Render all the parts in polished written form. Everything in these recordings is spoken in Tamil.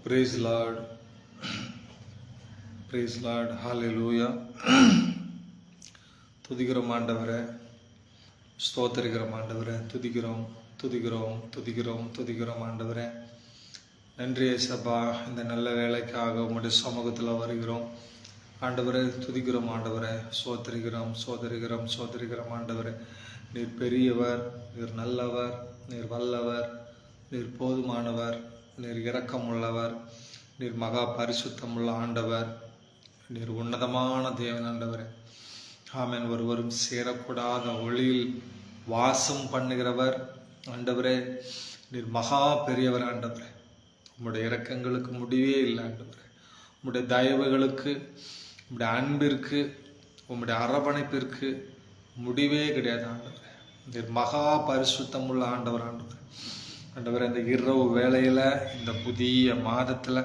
Praise Lord. Praise Lord. Hallelujah. துதிக்கிறோம் ஆண்டவரே, ஸ்தோத்திரிக்கிறோம் ஆண்டவரே, துதிக்கிறோம் துதிக்கிறோம் துதிக்கிறோம் துதிக்கிறோம் ஆண்டவரே. நன்றி ஏசப்பா, இந்த நல்ல வேலைக்காக உங்களுடைய சமூகத்தில் வருகிறோம் ஆண்டவரே. துதிக்கிறோம் ஆண்டவரே, சோதரிக்கிறோம் சோதரிக்கிறோம் சோதரிக்கிறோம் ஆண்டவரே. நீர் பெரியவர், நீர் நல்லவர், நீர் வல்லவர், நீர் போதுமானவர், நீர் இரக்கமுள்ளவர், நீர் மகா பரிசுத்தமுள்ள ஆண்டவர், நீர் உன்னதமான தேவன் ஆண்டவரே. ஆமென். ஒருவரும் சேரக்கூடாத ஒளியில் வாசம் பண்ணுகிறவர் ஆண்டவரே. நீர் மகா பெரியவர் ஆண்டவரே. உம்முடைய இரக்கங்களுக்கு முடிவே இல்லை ஆண்டவரே. உம்முடைய தயவுகளுக்கு, உம்முடைய அன்பிற்கு, உம்முடைய அரவணைப்பிற்கு முடிவே கிடையாது ஆண்டவரே. நீர் மகா பரிசுத்தமுள்ள ஆண்டவர் ஆண்டவரே. ஆண்டவரே, இந்த இரவு வேளையில், இந்த புதிய மாதத்தில்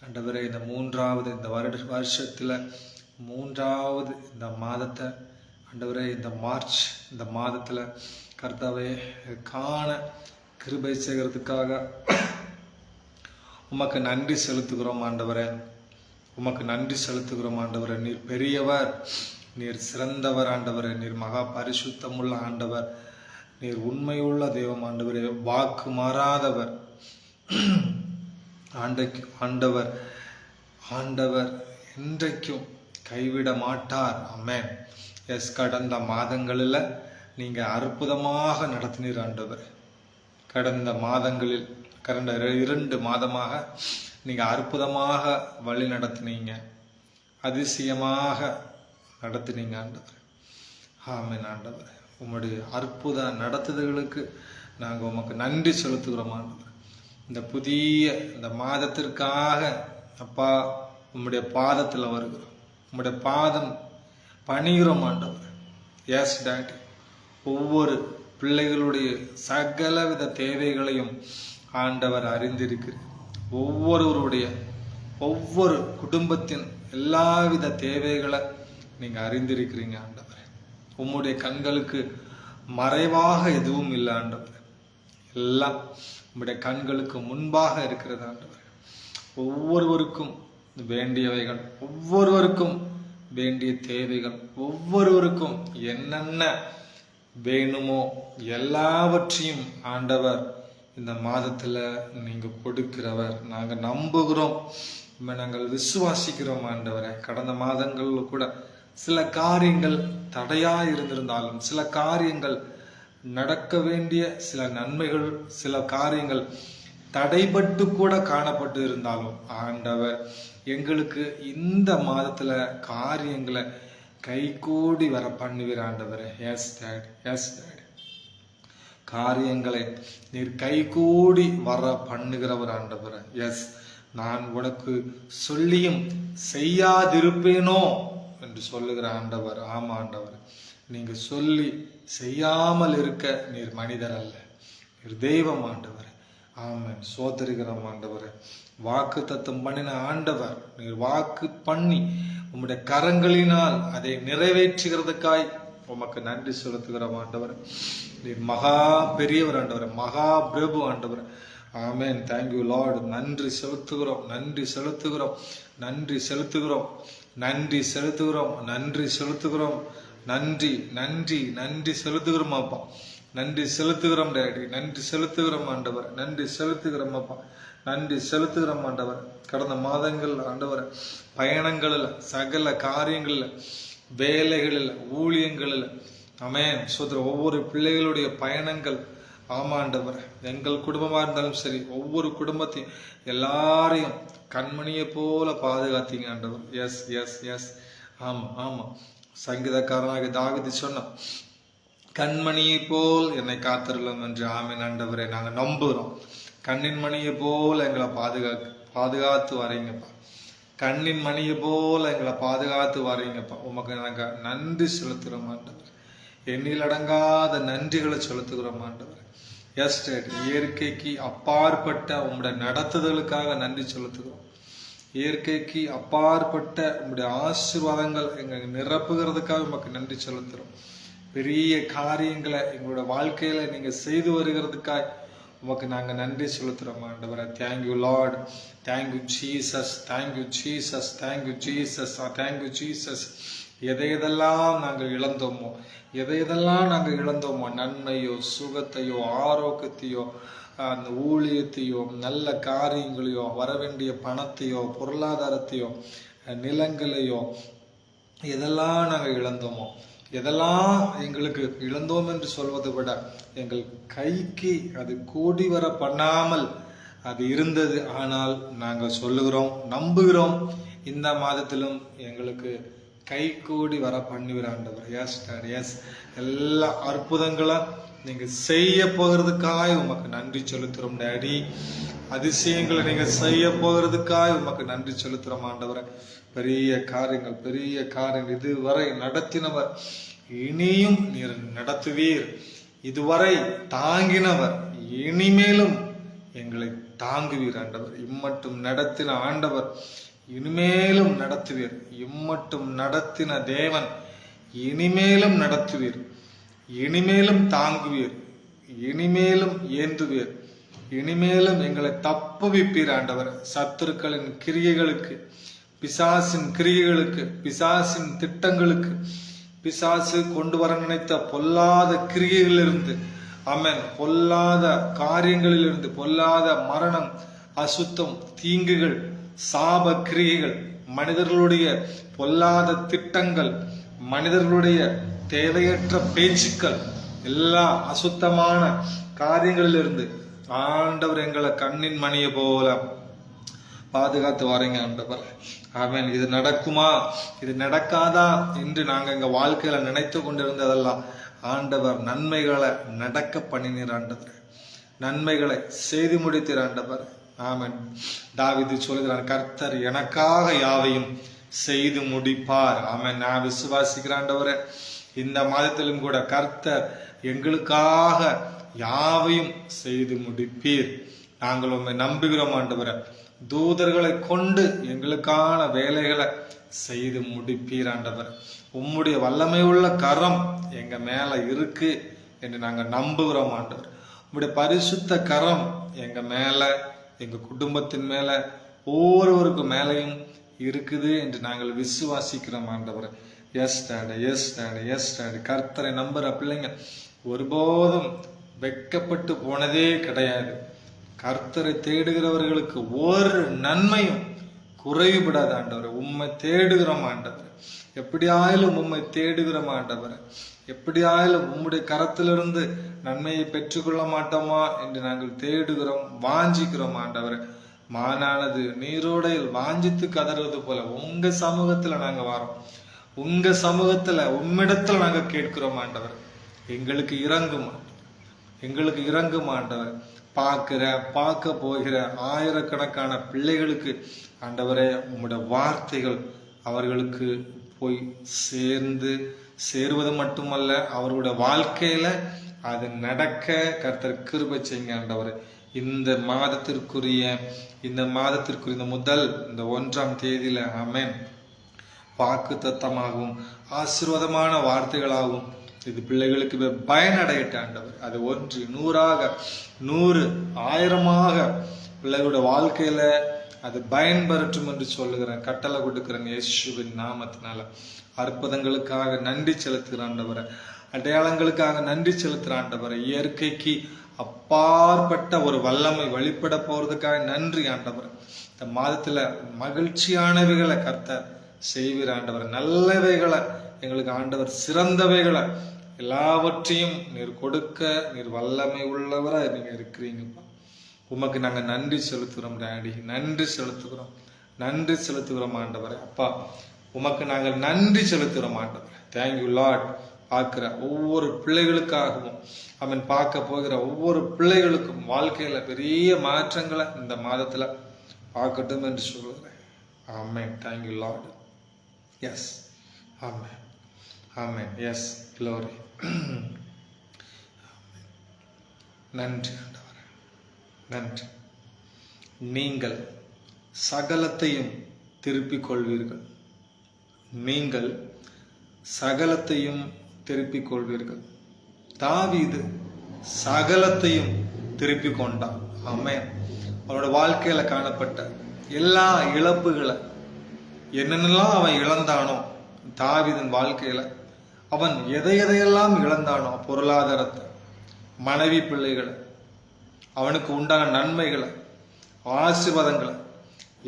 ஆண்டவரே, இந்த மூன்றாவது இந்த வருஷத்தில் மூன்றாவது இந்த மாதத்தை ஆண்டவரே, இந்த மார்ச் இந்த மாதத்தில் கர்த்தாவே காண கிருபை செய்கிறதுக்காக உமக்கு நன்றி செலுத்துகிறோம் ஆண்டவரே. உமக்கு நன்றி செலுத்துகிறோம் ஆண்டவரே. நீர் பெரியவர், நீர் சிறந்தவர் ஆண்டவரே. நீர் மகா பரிசுத்தமுள்ள ஆண்டவர், நீர் உண்மையுள்ள தெய்வம் ஆண்டவரே. வாக்கு மாறாதவர் ஆண்டவர் ஆண்டவர் என்றைக்கும் கைவிட மாட்டார். ஆமென். எஸ், கடந்த மாதங்களில் நீங்கள் அற்புதமாக நடத்தினீர் ஆண்டவர். கடந்த மாதங்களில், கடந்த 2 மாதமாக நீங்கள் அற்புதமாக வழி நடத்தினீங்க, அதிசயமாக நடத்தினீங்க ஆண்டவர். ஆமென் ஆண்டவர். உம்முடைய அற்புத நடத்துதல்களுக்கு நாங்கள் உமக்கு நன்றி செலுத்துகிறோம் ஆண்டவர். இந்த புதிய இந்த மாதத்திற்காக அப்பா உம்முடைய பாதத்தில் வருகிறோம், உம்முடைய பாதம் பணிகிறோம் ஆண்டவர். எஸ் டாடி, ஒவ்வொரு பிள்ளைகளுடைய சகலவித தேவைகளையும் ஆண்டவர் அறிந்திருக்கிறேன். ஒவ்வொரு குடும்பத்தின் எல்லாவித தேவைகளை நீங்கள் அறிந்திருக்கிறீங்க ஆண்டவர். உம்முடைய கண்களுக்கு மறைவாக எதுவும் இல்லை ஆண்டவர். எல்லாம் உம்முடைய கண்களுக்கு முன்பாக இருக்கிறது ஆண்டவர். ஒவ்வொருவருக்கும் வேண்டியவைகள், ஒவ்வொருவருக்கும் வேண்டிய தேவைகள், ஒவ்வொருவருக்கும் என்னென்ன வேணுமோ எல்லாவற்றையும் ஆண்டவர் இந்த மாதத்தில் நீங்கள் கொடுக்கிறவர். நாங்கள் நம்புகிறோம், நாங்கள் விசுவாசிக்கிறோம் ஆண்டவரை. கடந்த மாதங்களில் கூட சில காரியங்கள் தடையாக இருந்திருந்தாலும், சில காரியங்கள் நடக்க வேண்டிய சில நன்மைகள், சில காரியங்கள் தடைபட்டு கூட காணப்பட்டு இருந்தாலும் ஆண்டவர் எங்களுக்கு இந்த மாதத்தில் காரியங்களை கைகூடி வர பண்ணுவீர் ஆண்டவர். Yes dad, yes dad. காரியங்களை நீர் கைகூடி வர பண்ணுகிறவர் ஆண்டவர். எஸ், நான் உனக்கு சொல்லியும் செய்யாதிருப்பேனோ என்று சொல்லுகிற ஆண்டவர். ஆமா ஆண்டவர், நீங்க சொல்லி செய்யாமல் இருக்க நீர் மனிதர் அல்ல, நீர் தெய்வம் ஆண்டவர். ஆமென். சோதரிக்கிறோம் ஆண்டவர். வாக்கு தத்தம் பண்ணின ஆண்டவர், நீர் வாக்கு பண்ணி உம்முடைய கரங்களினால் அதை நிறைவேற்றுகிறதுக்காய் உமக்கு நன்றி செலுத்துகிறோம் ஆண்டவர். நீர் மகா பெரியவர் ஆண்டவர், மகா பிரபு ஆண்டவர். ஆமென். Thank you lord. நன்றி செலுத்துகிறோம், நன்றி செலுத்துகிறோம், நன்றி செலுத்துகிறோம், நன்றி செலுத்துகிறோம், நன்றி செலுத்துகிறோம், நன்றி நன்றி நன்றி செலுத்துகிறோம் அப்பா. நன்றி செலுத்துகிறோம் டேடி, நன்றி செலுத்துகிறோம் ஆண்டவர், நன்றி செலுத்துகிறோம் அப்பா, நன்றி செலுத்துகிறோம் ஆண்டவர். கடந்த மாதங்கள் ஆண்டவர் பயணங்களில், சகல காரியங்களில், வேலைகளில், ஊழியங்களில், ஆமென் சோதர ஒவ்வொரு பிள்ளைகளுடைய பயணங்கள், ஆமாண்டவர், எங்கள் குடும்பமாக இருந்தாலும் சரி, ஒவ்வொரு குடும்பத்தையும் எல்லாரையும் கண்மணியை போல பாதுகாத்தீங்க ஆண்டவர். Yes yes yes. ஆமாம் ஆமாம். சங்கீதக்காரனாக தாவீது சொன்னோம், கண்மணியை போல் என்னை காத்திரலாம் என்று. ஆமென் ஆண்டவரை, நாங்கள் நம்புகிறோம். கண்ணின் மணியை போல் எங்களை பாதுகாத்து வரீங்கப்பா. கண்ணின் மணியை போல் எங்களை பாதுகாத்து வரீங்கப்பா. உமக்கு நாங்கள் நன்றி செலுத்துகிறோம் ஆண்டவர். எண்ணில் அடங்காத நன்றிகளை செலுத்துகிறோம் ஆண்டவர். Yes dad. இயற்கைக்கு அப்பாற்பட்ட உங்களுடைய நடத்துதலுக்காக நன்றி செலுத்துகிறோம். இயற்கைக்கு அப்பாற்பட்ட உங்களுடைய ஆசீர்வாதங்கள் எங்களை நிரப்புகிறதுக்காக உமக்கு நன்றி செலுத்துகிறோம். பெரிய காரியங்களை எங்களோட வாழ்க்கையில நீங்க செய்து வருகிறதுக்காய் உமக்கு நாங்கள் நன்றி செலுத்துகிறோம் ஆண்டவரை. Thank you Lord, thank you Jesus, thank you Jesus, thank you Jesus, thank you Jesus. எதையெல்லாம் நாங்கள் இழந்தோமோ, நன்மையோ, சுகத்தையோ, ஆரோக்கியத்தையோ, அந்த ஊழியத்தையோ, நல்ல காரியங்களையோ, வரவேண்டிய பணத்தையோ, பொருளாதாரத்தையோ, நிலங்களையோ, எதெல்லாம் நாங்கள் இழந்தோமோ, எதெல்லாம் எங்களுக்கு இழந்தோம் என்று சொல்வதை விட எங்கள் கைக்கு அது கூடி வர பண்ணாமல் அது இருந்தது. ஆனால் நாங்கள் சொல்லுகிறோம், நம்புகிறோம், இந்த மாதத்திலும் எங்களுக்கு கை கூடி வர பண்ணுவீர் ஆண்டவர். Yes daddy, yes. எல்லா அற்புதங்களும் நீங்க செய்ய போகிறதுக்காக உமக்கு நன்றி செலுத்துறோம் டாடி. அதிசயங்களை நீங்க செய்ய போகிறதுக்காக உமக்கு நன்றி செலுத்துறோம் ஆண்டவரை. பெரிய காரியங்கள் இதுவரை நடத்தினவர், இனியும் நீர் நடத்துவீர். இதுவரை தாங்கினவர், இனிமேலும் எங்களை தாங்குவீர் ஆண்டவர். இம்மட்டும் நடத்தின ஆண்டவர் இனிமேலும் நடத்துவீர். இம்மட்டும் நடத்தின தேவன் இனிமேலும் நடத்துவீர், இனிமேலும் தாங்குவீர், இனிமேலும் ஏந்துவீர், இனிமேலும் எங்களை தப்புவிப்பீர் ஆண்டவர். சத்துருக்களின் கிரியைகளுக்கு, பிசாசின் கிரியைகளுக்கு, பிசாசின் திட்டங்களுக்கு, பிசாசு கொண்டு வர நினைத்த பொல்லாத கிரியைகளிலிருந்து, ஆமென், பொல்லாத காரியங்களிலிருந்து, பொல்லாத மரணம், அசுத்தம், தீங்குகள், சாப கிரியைகள், மனிதர்களுடைய பொல்லாத திட்டங்கள், மனிதர்களுடைய தேவையற்ற பேச்சுக்கள், எல்லா அசுத்தமான காரியங்களிலிருந்து ஆண்டவர் எங்களை கண்ணின் மணியை போல பாதுகாத்து வரீங்க ஆண்டவர். ஆமென். இது நடக்குமா, இது நடக்காதா என்று நாங்கள் எங்க வாழ்க்கையில நினைத்து கொண்டிருந்ததெல்லாம் ஆண்டவர் நன்மைகளை நடக்க பண்ணினீர் ஆண்டவர். நன்மைகளை செய்து முடித்தீர் ஆண்டவர். ஆமென். தாவீது சொல்கிறான், கர்த்தர் எனக்காக யாவையும் செய்து முடிப்பார். ஆமென். நான் விசுவாசிக்கிறேன் ஆண்டவரே, இந்த மாதத்திலும் கூட கர்த்தர் எங்களுக்காக யாவையும் செய்து முடிப்பீர். நாங்கள் உண்மை நம்புகிறோம் ஆண்டவரே. தூதர்களை கொண்டு எங்களுக்கான வேலைகளை செய்து முடிப்பீர் ஆண்டவர். உம்முடைய வல்லமை உள்ள கரம் எங்க மேல இருக்கு என்று நாங்கள் நம்புகிறோம் ஆண்டவர். உம்முடைய பரிசுத்த கரம் எங்க மேல, எங்க குடும்பத்தின் மேல, ஒவ்வொருவருக்கு மேலையும் இருக்குது என்று நாங்கள் விசுவாசிக்கிறோம் ஆண்டவர். Yes daddy, S daddy, yes daddy. கர்த்தரை நம்புற பிள்ளைங்க ஒருபோதும் வெட்கப்பட்டு போனதே கிடையாது. கர்த்தரை தேடுகிறவர்களுக்கு ஒரு நன்மையும் குறைவுபடாத ஆண்டவர். உம்மை தேடுகிறோம் ஆண்டவர். எப்படியாயிலும் உம்மை தேடுகிறோம் ஆண்டவர். எப்படியாயிலும் உம்முடைய கரத்திலிருந்து நன்மையை பெற்றுக்கொள்ள மாட்டோமா என்று நாங்கள் தேடுகிறோம், வாஞ்சிக்கிறோம் ஆண்டவர். மானானது நீரோடையில் வாஞ்சித்து கதறுவது போல உங்க சமூகத்துல நாங்க வரோம். உங்க சமூகத்துல, உம்மிடத்துல நாங்க கேட்கிறோம் ஆண்டவர். எங்களுக்கு இறங்கும், எங்களுக்கு இறங்கும் ஆண்டவர். பார்க்க போகிற ஆயிரக்கணக்கான பிள்ளைகளுக்கு ஆண்டவரே உம்முடைய வார்த்தைகள் அவர்களுக்கு போய் சேருவது மட்டுமல்ல, அவர்களுடைய வாழ்க்கையில அது நடக்க கர்த்தர் கிருபை செய்யுங்க ஆண்டவர். இந்த மாதத்திற்குரிய இந்த முதல் இந்த 1ஆம் தேதியில ஆமென், வாக்கு தத்தமாகவும் ஆசீர்வாதமான வார்த்தைகளாகவும் இது பிள்ளைகளுக்கு பயனடையட்ட ஆண்டவர். அது 1 100ஆக 100 1000ஆக பிள்ளைகளுடைய வாழ்க்கையில அது பயன்பெறட்டும் என்று சொல்லுகிறேன், கட்டளை கொடுக்கிறேன் இயேசுவின் நாமத்தினால. அற்புதங்களுக்காக நன்றி செலுத்துகிற ஆண்டவரை, அடையாளங்களுக்காக நன்றி செலுத்துகிற ஆண்டவரை, இயற்கைக்கு அப்பாற்பட்ட ஒரு வல்லமை வெளிப்பட போறதுக்காக நன்றி ஆண்டவர். இந்த மாதத்துல மகிழ்ச்சியானவைகளை கர்த்தர் செய்வீர் ஆண்டவர். நல்லவைகளை எங்களுக்கு ஆண்டவர், சிறந்தவைகளை எல்லாவற்றையும் நீர் கொடுக்க நீர் வல்லமை உள்ளவரா நீங்க இருக்கிறீங்கப்பா. உமக்கு நாங்க நன்றி செலுத்துகிறோம் டாடி, நன்றி செலுத்துகிறோம் ஆண்டவரே. அப்பா உமக்கு நாங்கள் நன்றி செலுத்துகிறோம் ஆண்டவர். Thank you Lord. பார்க்கிற ஒவ்வொரு பிள்ளைகளுக்காகவும் அவன் பார்க்க போகிற ஒவ்வொரு பிள்ளைகளுக்கும் வாழ்க்கையில பெரிய மாற்றங்களை இந்த மாதத்துல பார்க்கட்டும் என்று சொல்லுகிறேன். Amen. Thank you lord. Yes, amen, amen. Yes, glory. நன்றி ஆண்டவரே, நன்றி. நீங்கள் சகலத்தையும் திருப்பிக் கொள்வீர்கள். நீங்கள் சகலத்தையும் திருப்பிக் கொள்வீர்கள். தாவீது சகலத்தையும் திருப்பி கொண்டான். ஆமென். அவனோட வாழ்க்கையில காணப்பட்ட எல்லா இழப்புகளை என்னென்னலாம் அவன் இழந்தானோ, தாவீதின் வாழ்க்கையில அவன் எதையெல்லாம் இழந்தானோ, பொருளாதாரத்தை, மனைவி பிள்ளைகளை, அவனுக்கு உண்டான நன்மைகளை, ஆசீர்வாதங்களை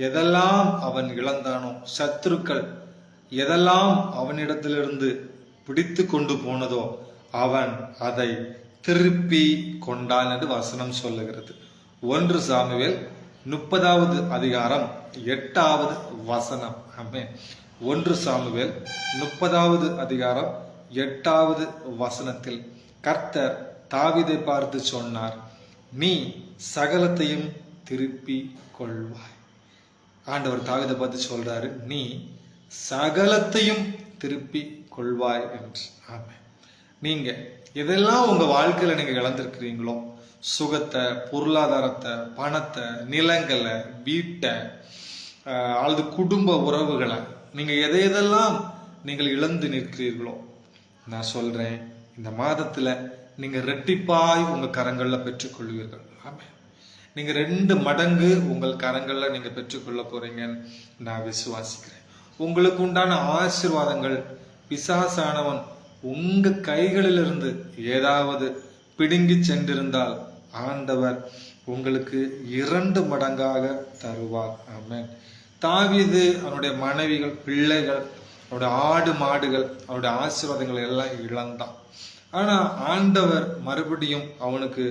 எதெல்லாம் அவன் இழந்தானோ, சத்துருக்கள் எதெல்லாம் அவனிடத்திலிருந்து பிடித்து கொண்டு போனதோ அவன் அதை திருப்பி கொண்டான் என்று வசனம் சொல்லுகிறது. 1 சாமுவேல் 30வது அதிகாரம் 8வது வசனம். ஆமென். 1 சாமுவேல் 30வது அதிகாரம் 8வது வசனத்தில் கர்த்தர் தாவீதை பார்த்து சொன்னார், நீ சகலத்தையும் திருப்பி கொள்வாய். ஆண்டவர் தாவீதை பார்த்து சொல்றாரு, நீ சகலத்தையும் திருப்பி கொள்வாய் என்று. ஆமென். நீங்க எதெல்லாம் உங்க வாழ்க்கையில நீங்க இழந்திருக்கிறீங்களோ, சுகத்தை, பொருளாதாரத்தை, பணத்தை, நிலங்களை, வீட்டை, அல்லது குடும்ப உறவுகளை, நீங்க எதையெல்லாம் நீங்கள் இழந்து நிற்கிறீர்களோ, நான் சொல்றேன், இந்த மாதத்துல நீங்க ரெட்டிப்பாய் உங்க கரங்கள்ல பெற்றுக்கொள்வீர்கள். ஆமென். நீங்க 2 மடங்கு உங்கள் கரங்கள்ல நீங்க பெற்றுக்கொள்ள போறீங்கன்னு நான் விசுவாசிக்கிறேன். உங்களுக்கு உண்டான ஆசீர்வாதங்கள் பிசாசானவன் உங்க கைகளிலிருந்து ஏதாவது பிடுங்கி சென்றிருந்தால் ஆண்டவர் உங்களுக்கு 2 மடங்காக தருவார். ஆமென். தாவீது அவனுடைய மனைவிகள், பிள்ளைகள், அவருடைய ஆடு மாடுகள், அவருடைய ஆசீர்வாதங்கள் எல்லாம் இழந்தான். ஆனா ஆண்டவர் மறுபடியும் அவனுக்கு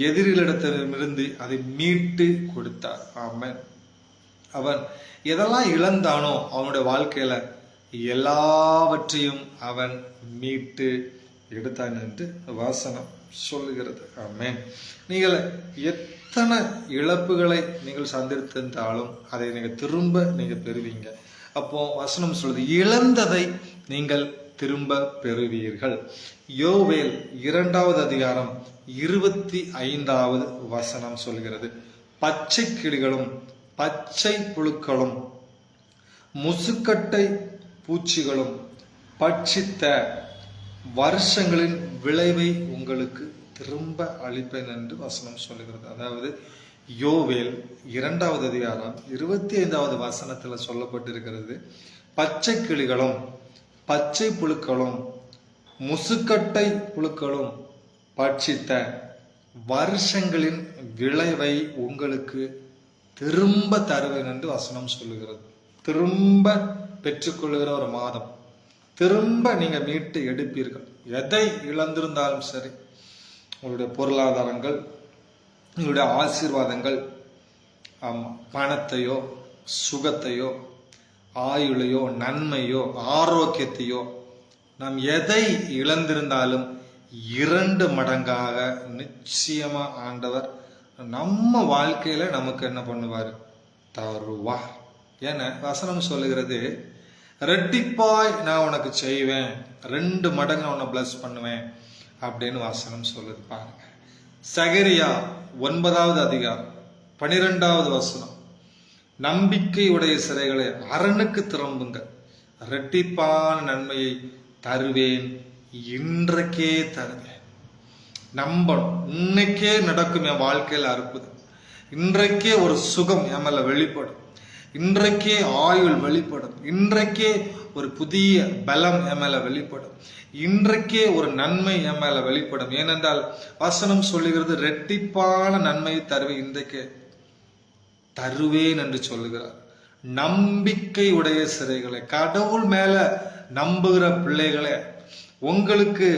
எதிரிகளிடத்திலிருந்து அதை மீட்டு கொடுத்தார். ஆமென். அவன் எதெல்லாம் இழந்தானோ அவனுடைய வாழ்க்கையில எல்லாவற்றையும் அவன் மீட்டு எடுத்தான் என்று வசனம் சொல்லுகிறது. ஆமென். நீங்கள் எத்தனை இழப்புகளை நீங்கள் சந்தித்திருந்தாலும் அதை நீங்க திரும்ப நீங்க பெறுவீங்க. அப்போ வசனம் சொல்லுது, இழந்ததை நீங்கள் திரும்ப பெறுவீர்கள். யோவேல் 2வது அதிகாரம் 25வது வசனம் சொல்கிறது, பச்சை கிளிகளும் பச்சை புழுக்களும் முசுக்கட்டை பூச்சிகளும் பட்சித்த வருஷங்களின் விளைவை உங்களுக்கு திரும்ப அளிப்பேன் என்று வசனம் சொல்லுகிறது. அதாவது யோவேல் 2வது அதிகாரம் 25வது வசனத்துல சொல்லப்பட்டிருக்கிறது, பச்சை கிளிகளும் பச்சை புழுக்களும் முசுக்கட்டை புழுக்களும் பட்சித்த வருஷங்களின் விளைவை உங்களுக்கு திரும்ப தருவேன் என்று வசனம் சொல்லுகிறது. திரும்ப பெற்றுக்கொள்ளுகிற ஒரு மாதம், திரும்ப நீங்க மீட்டு எடுப்பீர்கள். எதை இழந்திருந்தாலும் சரி, உங்களுடைய பொருளாதாரங்கள், உங்களுடைய ஆசீர்வாதங்கள், பணத்தையோ, சுகத்தையோ, ஆயுளையோ, நன்மையோ, ஆரோக்கியத்தையோ, நாம் எதை இழந்திருந்தாலும் 2 மடங்காக நிச்சயமா ஆண்டவர் நம்ம வாழ்க்கையில நமக்கு என்ன பண்ணுவார்? தருவார். ஏன்னா வசனம் சொல்லுகிறது, ரெட்டிப்பாய் நான் உனக்கு செய்வேன், 2 மடங்கு நான் உன்னை பிளஸ் பண்ணுவேன் அப்படின்னு வசனம் சொல்லுது. பாருங்க, சகரியா 9வது அதிகாரம் 12வது வசனம், நம்பிக்கை உடைய சிறைகளை அரணுக்கு திரும்புங்க, ரெட்டிப்பான நன்மையை தருவேன், இன்றைக்கே தருவேன். நம்பணும், இன்னைக்கே நடக்கும் என் வாழ்க்கையில் அற்புதம், இன்றைக்கே ஒரு சுகம் என் மேல வெளிப்படும், இன்றைக்கே ஆயுள் வெளிப்படும், இன்றைக்கே ஒரு புதிய பலம் என் மேல வெளிப்படும், இன்றைக்கே ஒரு நன்மை என் மேல வெளிப்படும். ஏனென்றால் வசனம் சொல்லுகிறது, ரெட்டிப்பான நன்மையை தருவேன், இன்றைக்கே தருவேன் என்று சொல்லுகிறார். நம்பிக்கை உடைய சிறைகளை, கடவுள் மேல நம்புகிற பிள்ளைகளை, உங்களுக்கு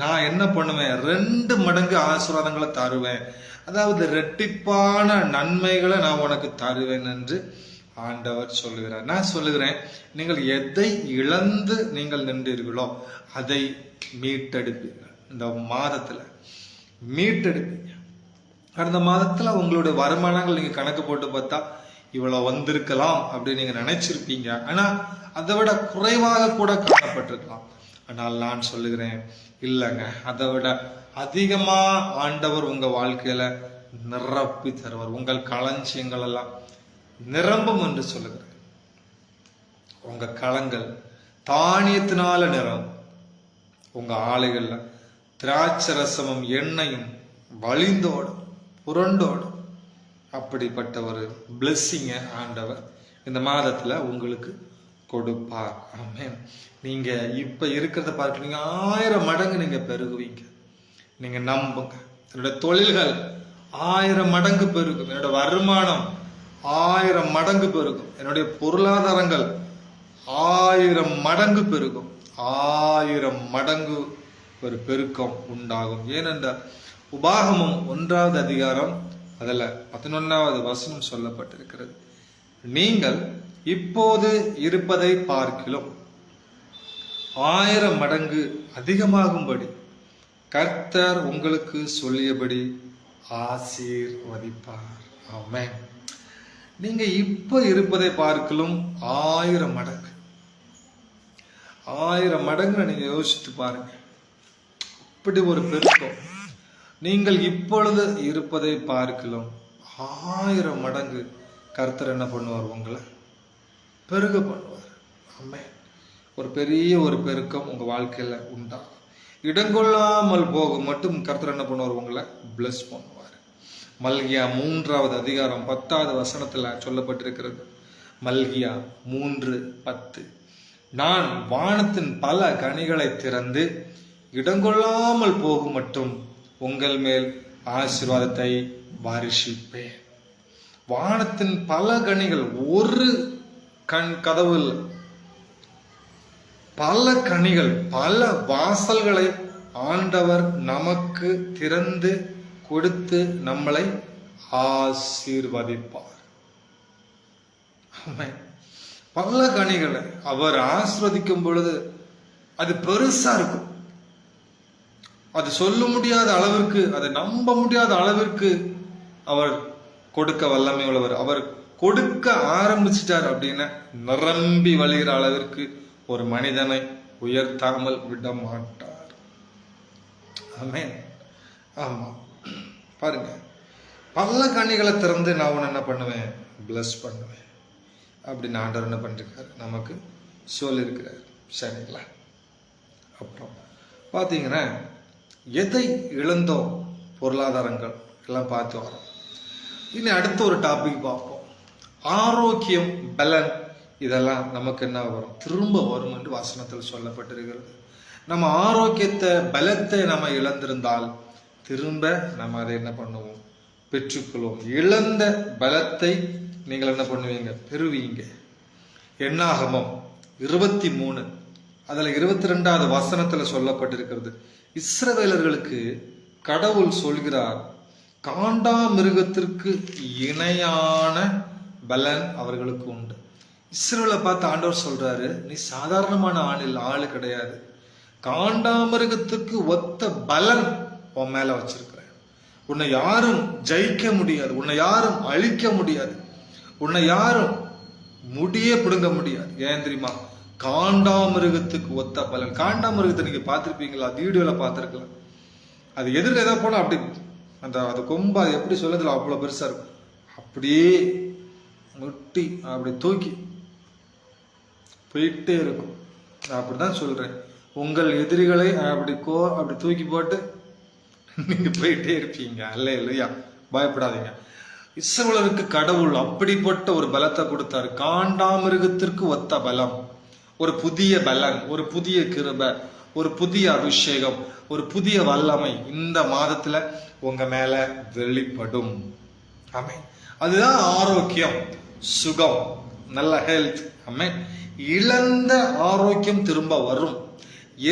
நான் என்ன பண்ணுவேன்? 2 மடங்கு ஆசீர்வாதங்களை தருவேன். அதாவது ரெட்டிப்பான நன்மைகளை நான் உனக்கு தருவேன் என்று ஆண்டவர் சொல்லுகிறார். நான் சொல்லுகிறேன், நீங்கள் எதை இழந்து நீங்கள் நின்றீர்களோ அதை மீட்டெடுப்பீர்கள். இந்த மாதத்துல மீட்டெடுப்பீங்க. கடந்த மாதத்துல உங்களுடைய வருமானங்கள் நீங்க கணக்கு போட்டு பார்த்தா இவ்வளவு வந்திருக்கலாம் அப்படின்னு நீங்க நினைச்சிருப்பீங்க. ஆனா அதை விட குறைவாக கூட காணப்பட்டிருக்கலாம். ஆனால் நான் சொல்லுகிறேன், இல்லைங்க, அதை விட அதிகமா ஆண்டவர் உங்க வாழ்க்கையில நிரப்பி தருவார். உங்கள் களஞ்சியங்கள் எல்லாம் நிரம்பும் என்று சொல்லுகிறேன். உங்க களங்கள் தானியத்தினால நிரம்பும். உங்க ஆலைகள்ல திராட்சை ரசமும் எண்ணெயும் வழிந்தோடும். புரண்டோடும். அப்படிப்பட்ட ஒரு பிளெஸ்ஸிங்கை ஆண்டவர் இந்த மாதத்துல உங்களுக்கு கொடுப்பார். ஆமென். நீங்க இப்ப இருக்கிறத பார்க்க நீங்க 1000 மடங்கு நீங்க பெருகுவீங்க. நீங்க நம்புங்க. என்னோட தொழில்கள் 1000 மடங்கு பெருகும். என்னோட வருமானம் 1000 மடங்கு பெருகும். என்னுடைய பொருளாதாரங்கள் 1000 மடங்கு பெருகும். 1000 மடங்கு ஒரு பெருக்கம் உண்டாகும். ஏனென்றால் உபாகமம் 1வது அதிகாரம் அதுல 11வது வசனம் சொல்லப்பட்டிருக்கிறது. நீங்கள் இப்போது இருப்பதை பார்க்கிலும் 1000 மடங்கு அதிகமாகும்படி கர்த்தர் உங்களுக்கு சொல்லியபடி ஆசீர்வதிப்பார். ஆமென். நீங்க இப்ப இருப்பதை பார்க்கலும் 1000 மடங்கு 1000 மடங்கு நீங்க யோசித்து பாருங்க. அப்படி ஒரு பெருக்கம். நீங்கள் இப்பொழுது இருப்பதை பார்க்கலும் 1000 மடங்கு கர்த்தர் என்ன பண்ணுவார்? உங்களை பெருக பண்ணுவார். ஆமென். ஒரு பெரிய ஒரு பெருக்கம் உங்க வாழ்க்கையில உண்டாகும். இடங்கொள்ளாமல் போக மட்டும் கர்த்தர் என்ன பண்ணுவார்? உங்களை பிளஸ் பண்ணுவார். மல்கியா 3வது அதிகாரம் 10வது வசனத்துல சொல்லப்பட்டிருக்கிறது. மல்கியா 3:10. நான் வானத்தின் பல கனிகளை திறந்து இடங்கொள்ளாமல் போகும் மட்டும் உங்கள் மேல் ஆசீர்வாதத்தை வாரிசிப்பேன். வானத்தின் பல கனிகள், ஒரு கதவு இல்லை, பல கனிகள், பல வாசல்களை ஆண்டவர் நமக்கு திறந்து கொடுத்து நம்மளை ஆசீர்வதிப்பார். பல கனிகளை அவர் ஆசீர்வதிக்கும் பொழுது அது பெருசா இருக்கும். அது சொல்ல முடியாத அளவிற்கு, அதை நம்ப முடியாத அளவிற்கு அவர் கொடுக்க வல்லமை உள்ளவர். அவர் கொடுக்க ஆரம்பிச்சிட்டார் அப்படின்னா நிரம்பி வழிகிற அளவிற்கு ஒரு மனிதனை உயர்த்தாமல் விட மாட்டார். ஆமென். ஆமா, பாருங்க, பல கனிகளை திறந்து நான் உன்னை என்ன பண்ணுவேன்? பிளஸ் பண்ணுவேன் அப்படின்னு ஆண்டவர் என்ன பண்ணிருக்காரு? நமக்கு சொல்லியிருக்கிறார். சரிங்களா? அப்புறம் பார்த்தீங்கன்னா எதை இழந்தோம்? பொருளாதாரங்கள் எல்லாம் பார்த்து வரோம். இனி அடுத்த ஒரு டாபிக் பார்ப்போம். ஆரோக்கியம், பலன், இதெல்லாம் நமக்கு என்ன வரும்? திரும்ப வரும் என்று வசனத்தில் சொல்லப்பட்டிருக்கிறது. நம்ம ஆரோக்கியத்தை, பலத்தை நம்ம இழந்திருந்தால் திரும்ப நம்ம அதை என்ன பண்ணுவோம்? பெற்றுக்கொள்வோம். இழந்த பலத்தை நீங்கள் என்ன பண்ணுவீங்க? பெறுவீங்க. என்னாகமம் 23 அதுல 22வது வசனத்துல சொல்லப்பட்டிருக்கிறது. இஸ்ரவேலர்களுக்கு கடவுள் சொல்கிறார், காண்டாமிருகத்திற்கு இணையான பலன் அவர்களுக்கு உண்டு. இஸ்ரவேலை பார்த்து ஆண்டவர் சொல்றாரு, நீ சாதாரணமான ஆளு கிடையாது, காண்டாமிருகத்துக்கு ஒத்த பலன் உன் மேல வச்சிருக்கிற. உன்னை யாரும் ஜெயிக்க முடியாது, உன்னை யாரும் அழிக்க முடியாது, உன்னை யாரும் முடியே பிடுங்க முடியாது. ஏன் தெரியுமா? காண்டாமிருகத்துக்கு ஒத்த பலன். காண்டாமிருகத்தை நீங்க பார்த்திருப்பீங்களா? வீடியோல பார்த்திருக்கலாம். அது எதிர்க்க ஏதாவது போனா அப்படி அது கொம்பா எப்படி சொல்லதுல அவ்வளவு பெருசா இருக்கும். அப்படியே முட்டி அப்படி தூக்கி போயிட்டே இருக்கும். அப்படிதான் சொல்றேன். உங்கள் எதிரிகளை அப்படி தூக்கி போட்டு நீங்க போயிட்டே இருப்பீங்க. அல்லேலூயா. பயப்படாதீங்க. இஸ்ரவேலருக்கு கடவுள் அப்படிப்பட்ட ஒரு பலத்தை கொடுத்தாரு. காண்டாமிருகத்திற்கு ஒத்த பலம், ஒரு புதிய பலன், ஒரு புதிய கிருபை, ஒரு புதிய அபிஷேகம், ஒரு புதிய வல்லமை இந்த மாதத்துல உங்க மேல வெளிப்படும். ஆமென். அதுதான் ஆரோக்கியம், சுகம், நல்ல ஹெல்த். ஆமென். இழந்த ஆரோக்கியம் திரும்ப வரும்.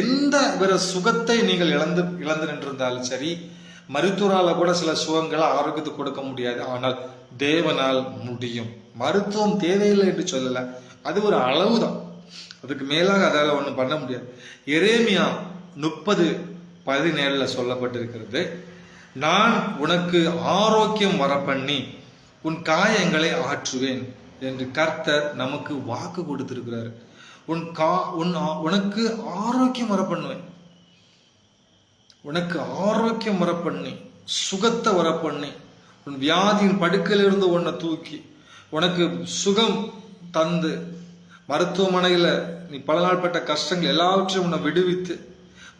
எந்த வேற சுகத்தை நீங்கள் இழந்து நின்றிருந்தாலும் சரி, மருத்துவரால கூட சில சுகங்களை ஆரோக்கியத்தை கொடுக்க முடியாது. ஆனால் தேவனால் முடியும். மருத்துவம் தேவையில்லை என்று சொல்லல, அது ஒரு அளவுதான். அதுக்கு மேலாக அதால ஒண்ணும் பண்ண முடியாது. எரேமியா 30:17 சொல்லப்பட்டிருக்கிறது, நான் உனக்கு ஆரோக்கியம் வரப்பண்ணி உன் காயங்களை ஆற்றுவேன் என்று கர்த்தர் நமக்கு வாக்கு கொடுத்திருக்கிறார். உனக்கு ஆரோக்கியம் வரப்பண்ணுவேன், உனக்கு ஆரோக்கியம் வரப்பண்ணி, சுகத்தை வரப்பண்ணி, உன் வியாதியின் படுக்கையிலிருந்து உன்னை தூக்கி உனக்கு சுகம் தந்து, மருத்துவமனையில நீ பல நாள் பட்ட கஷ்டங்கள் எல்லாவற்றையும் உன்னை விடுவித்து,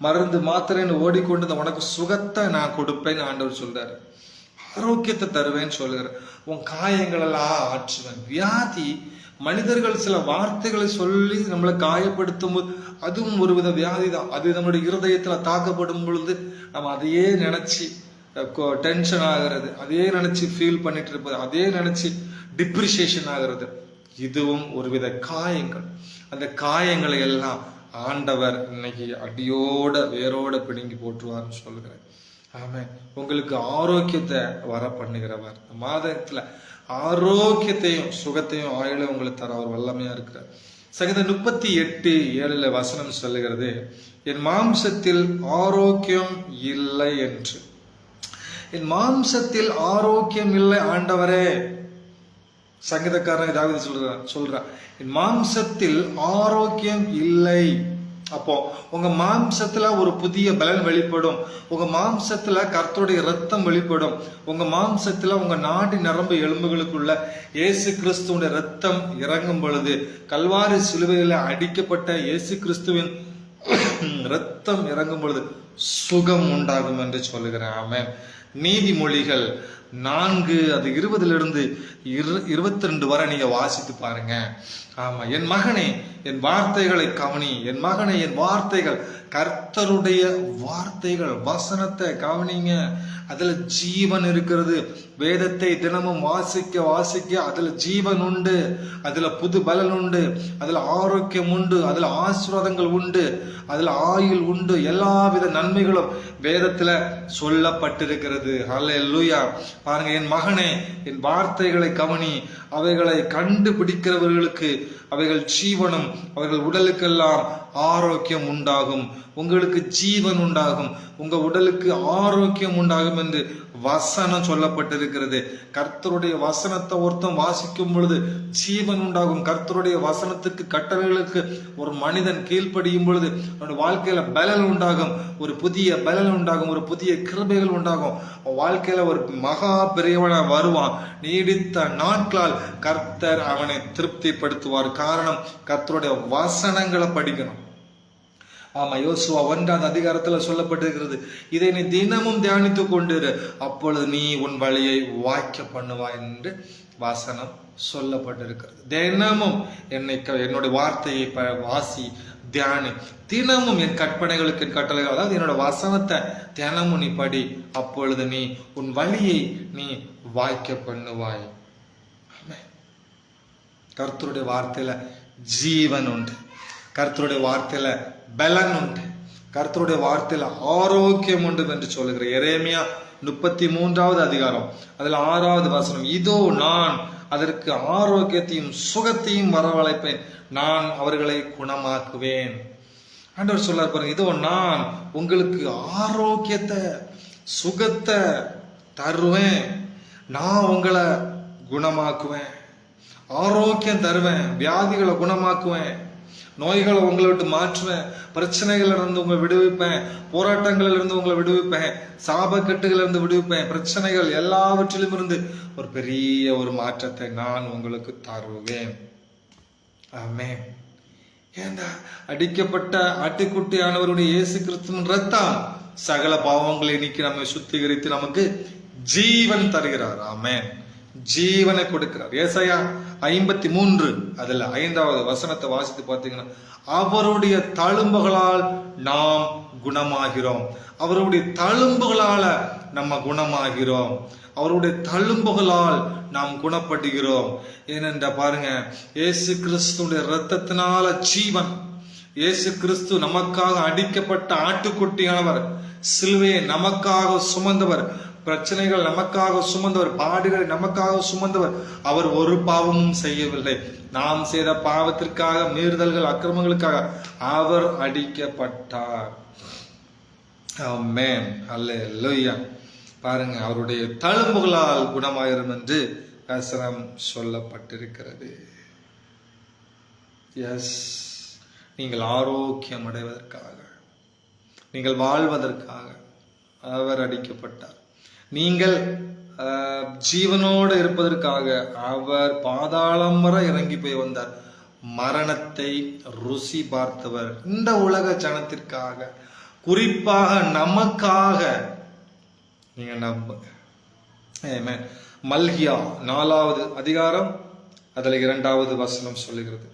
மருந்து மாத்திரைன்னு ஓடிக்கொண்டு உனக்கு சுகத்தை நான் கொடுப்பேன்னு ஆண்டவர் சொல்றாரு. ஆரோக்கியத்தை தருவேன்னு சொல்லுகிற, உன் காயங்கள் எல்லாம் ஆற்றுவேன். வியாதி, மனிதர்கள் சில வார்த்தைகளை சொல்லி நம்மளை காயப்படுத்தும் போது அதுவும் ஒரு வித வியாதி தான். அது நம்மளுடைய இருதயத்துல தாக்கப்படும் பொழுது நம்ம அதையே நினைச்சு டென்ஷன் ஆகிறது, அதே நினைச்சு ஃபீல் பண்ணிட்டு இருப்பது, அதே நினைச்சு டிப்ரிசியேஷன் ஆகிறது. இதுவும் ஒரு வித காயங்கள். அந்த காயங்களை எல்லாம் ஆண்டவர் இன்னைக்கு அடியோட வேரோட பிடுங்கி போட்டுருவார்னு சொல்லுகிறேன். ஆமென். உங்களுக்கு ஆரோக்கியத்தை வர பண்ணுகிறவர், மாதத்துல ஆரோக்கியத்தையும் சுகத்தையும் ஆயுள உங்களுக்கு தர அவர் வல்லமையா இருக்கிறார். சங்கீதம் 38:7 வசனம் சொல்லுகிறது, என் மாம்சத்தில் ஆரோக்கியம் இல்லை என்று. என் மாம்சத்தில் ஆரோக்கியம் இல்லை ஆண்டவரே. சங்கீதக்காரன் தாவீது சொல்றான், என் மாம்சத்தில் ஆரோக்கியம் இல்லை. அப்போ உங்க மாம்சத்துல ஒரு புதிய பலன் வெளிப்படும். உங்க மாம்சத்துல கர்த்தருடைய ரத்தம் வெளிப்படும். உங்க மாம்சத்துல உங்க நாடி நரம்பு எலும்புகளுக்குள்ள இயேசு கிறிஸ்துவோட ரத்தம் இறங்கும் பொழுது, கல்வாரி சிலுவையில அடிக்கப்பட்ட இயேசு கிறிஸ்துவின் ரத்தம் இறங்கும் பொழுது சுகம் உண்டாகும் என்று சொல்லுகிறேன். ஆமென். நீதிமொழிகள் 4:20 22 வரை நீங்க வாசித்து பாருங்க. ஆமா, என் மகனே என் வார்த்தைகளை கவனி. என் மகனே என் வார்த்தைகள், கர்த்தருடைய வார்த்தைகள், வசனத்தை கவனிங்க. அதுல ஜீவன் இருக்கிறது. வேதத்தை தினமும் வாசிக்க வாசிக்க அதுல ஜீவன் உண்டு, அதுல புது பலன் உண்டு, அதுல ஆரோக்கியம் உண்டு, அதுல ஆசீர்வாதங்கள் உண்டு, அதுல ஆயுள் உண்டு. எல்லாவித நன்மைகளும் வேதத்துல சொல்லப்பட்டிருக்கிறது. ஹல்லேலூயா. பாருங்க, என் மகனே என் வார்த்தைகளை கவனி. அவைகளை கண்டுபிடிக்கிறவர்களுக்கு அவைகள் ஜீவனும், அவர்கள் உடலுக்கெல்லாம் ஆரோக்கியம் உண்டாகும். உங்களுக்கு ஜீவன் உண்டாகும், உங்க உடலுக்கு ஆரோக்கியம் உண்டாகும் என்று வசனம் சொல்லப்பட்டிருக்கிறது. கர்த்தருடைய வசனத்தை ஒருத்தன் வாசிக்கும் பொழுது ஜீவன் உண்டாகும். கர்த்தருடைய வசனத்துக்கு கட்டளைகளுக்கு ஒரு மனிதன் கீழ்ப்படியும் பொழுது அவனுடைய வாழ்க்கையில பலன் உண்டாகும், ஒரு புதிய பலன் உண்டாகும், ஒரு புதிய கிருபைகள் உண்டாகும். வாழ்க்கையில ஒரு மகா பெரியவனா வருவான். நீடித்த நாட்களால் கர்த்தர் அவனை திருப்திப்படுத்துவார். காரணம், கர்த்தருடைய வசனங்களை படிக்கணும். ஆமா, யோசுவா 1 சொல்லப்பட்டிருக்கிறது, இதை நீ தினமும் தியானித்து கொண்டிரு, அப்பொழுது நீ உன் வழியை வாய்க்க பண்ணுவாய் என்று வசனம் சொல்லப்பட்டிருக்கிறது. தினமும் என்னுடைய வார்த்தையை வாசி, தியானி. தினமும் என் கற்பனைகளுக்கு, என் கட்டளைகள், அதாவது என்னோட வசனத்தை தினமும் நீ படி, அப்பொழுது நீ உன் வழியை நீ வாய்க்க பண்ணுவாய். கர்த்தருடைய வார்த்தையில ஜீவன் உண்டு, கர்த்தருடைய வார்த்தையில பலன் உண்டு, கர்த்தருடைய வார்த்தையில ஆரோக்கியம் உண்டு என்று சொல்லுகிற எரேமியா 33 அதுல 6 வசனம், இதோ நான் அதற்கு ஆரோக்கியத்தையும் சுகத்தையும் வரவழைப்பேன், நான் அவர்களை குணமாக்குவேன். ஆண்டவர் சொல்றார் பாருங்க, இதோ நான் உங்களுக்கு ஆரோக்கியத்தை சுகத்தை தருவேன், நான் உங்களை குணமாக்குவேன், ஆரோக்கியம் தருவேன், வியாதிகளை குணமாக்குவேன், நோய்களை உங்களை விட்டு மாற்றுவேன், பிரச்சனைகள் இருந்து உங்களை விடுவிப்பேன், போராட்டங்கள் இருந்து உங்களை விடுவிப்பேன், சாபக்கட்டுகள் இருந்து விடுவிப்பேன், பிரச்சனைகள் எல்லாவற்றிலும் இருந்து ஒரு பெரிய ஒரு மாற்றத்தை நான் உங்களுக்கு தருவேன். ஆமென். ஏண்டா, அடிக்கப்பட்ட ஆட்டுக்குட்டியானவருடைய இயேசு கிறிஸ்துவின் ரத்தம் சகல பாவங்களை நீக்கி நம்மை சுத்திகரித்து நமக்கு ஜீவன் தருகிறார். ஆமென். ஜீவனை கொடுக்கிறார். ஏசாயா 53 அதுல 5வது வசனத்தை வாசித்து பார்த்தீங்கன்னா, அவருடைய தழும்புகளால் நாம் குணமாகிறோம். அவருடைய தழும்புகளால நம்ம குணமாகிறோம். அவருடைய தழும்புகளால் நாம் குணப்படுகிறோம். ஏனென்றா பாருங்க, இயேசு கிறிஸ்துடைய இரத்தத்தினால ஜீவன். இயேசு கிறிஸ்து நமக்காக அடிக்கப்பட்ட ஆட்டுக்குட்டியானவர், சிலுவையை நமக்காக சுமந்தவர், பிரச்சனைகள் நமக்காக சுமந்தவர், பாடுகளை நமக்காக சுமந்தவர். அவர் ஒரு பாவமும் செய்யவில்லை. நாம் செய்த பாவத்திற்காக, மீறுதல்கள், அக்கிரமங்களுக்காக அவர் அடிக்கப்பட்டார். ஆமென். அல்லேலூயா. பாருங்க, அவருடைய தழும்புகளால் குணமாயிரும் என்று வசனம் சொல்லப்பட்டிருக்கிறது. எஸ், நீங்கள் ஆரோக்கியம் அடைவதற்காக, நீங்கள் வாழ்வதற்காக அவர் அடிக்கப்பட்டார். நீங்கள் ஜீவனோடு இருப்பதற்காக அவர் பாதாளம் வரை இறங்கி போய் வந்தார். மரணத்தை ருசி பார்த்தவர். இந்த உலக ஜனத்திற்காக, குறிப்பாக நமக்காக. நீங்க நம்புங்க. ஆமென். மல்கியா 4வது அதிகாரம் அதுல 2வது வசனம் சொல்லுகிறது,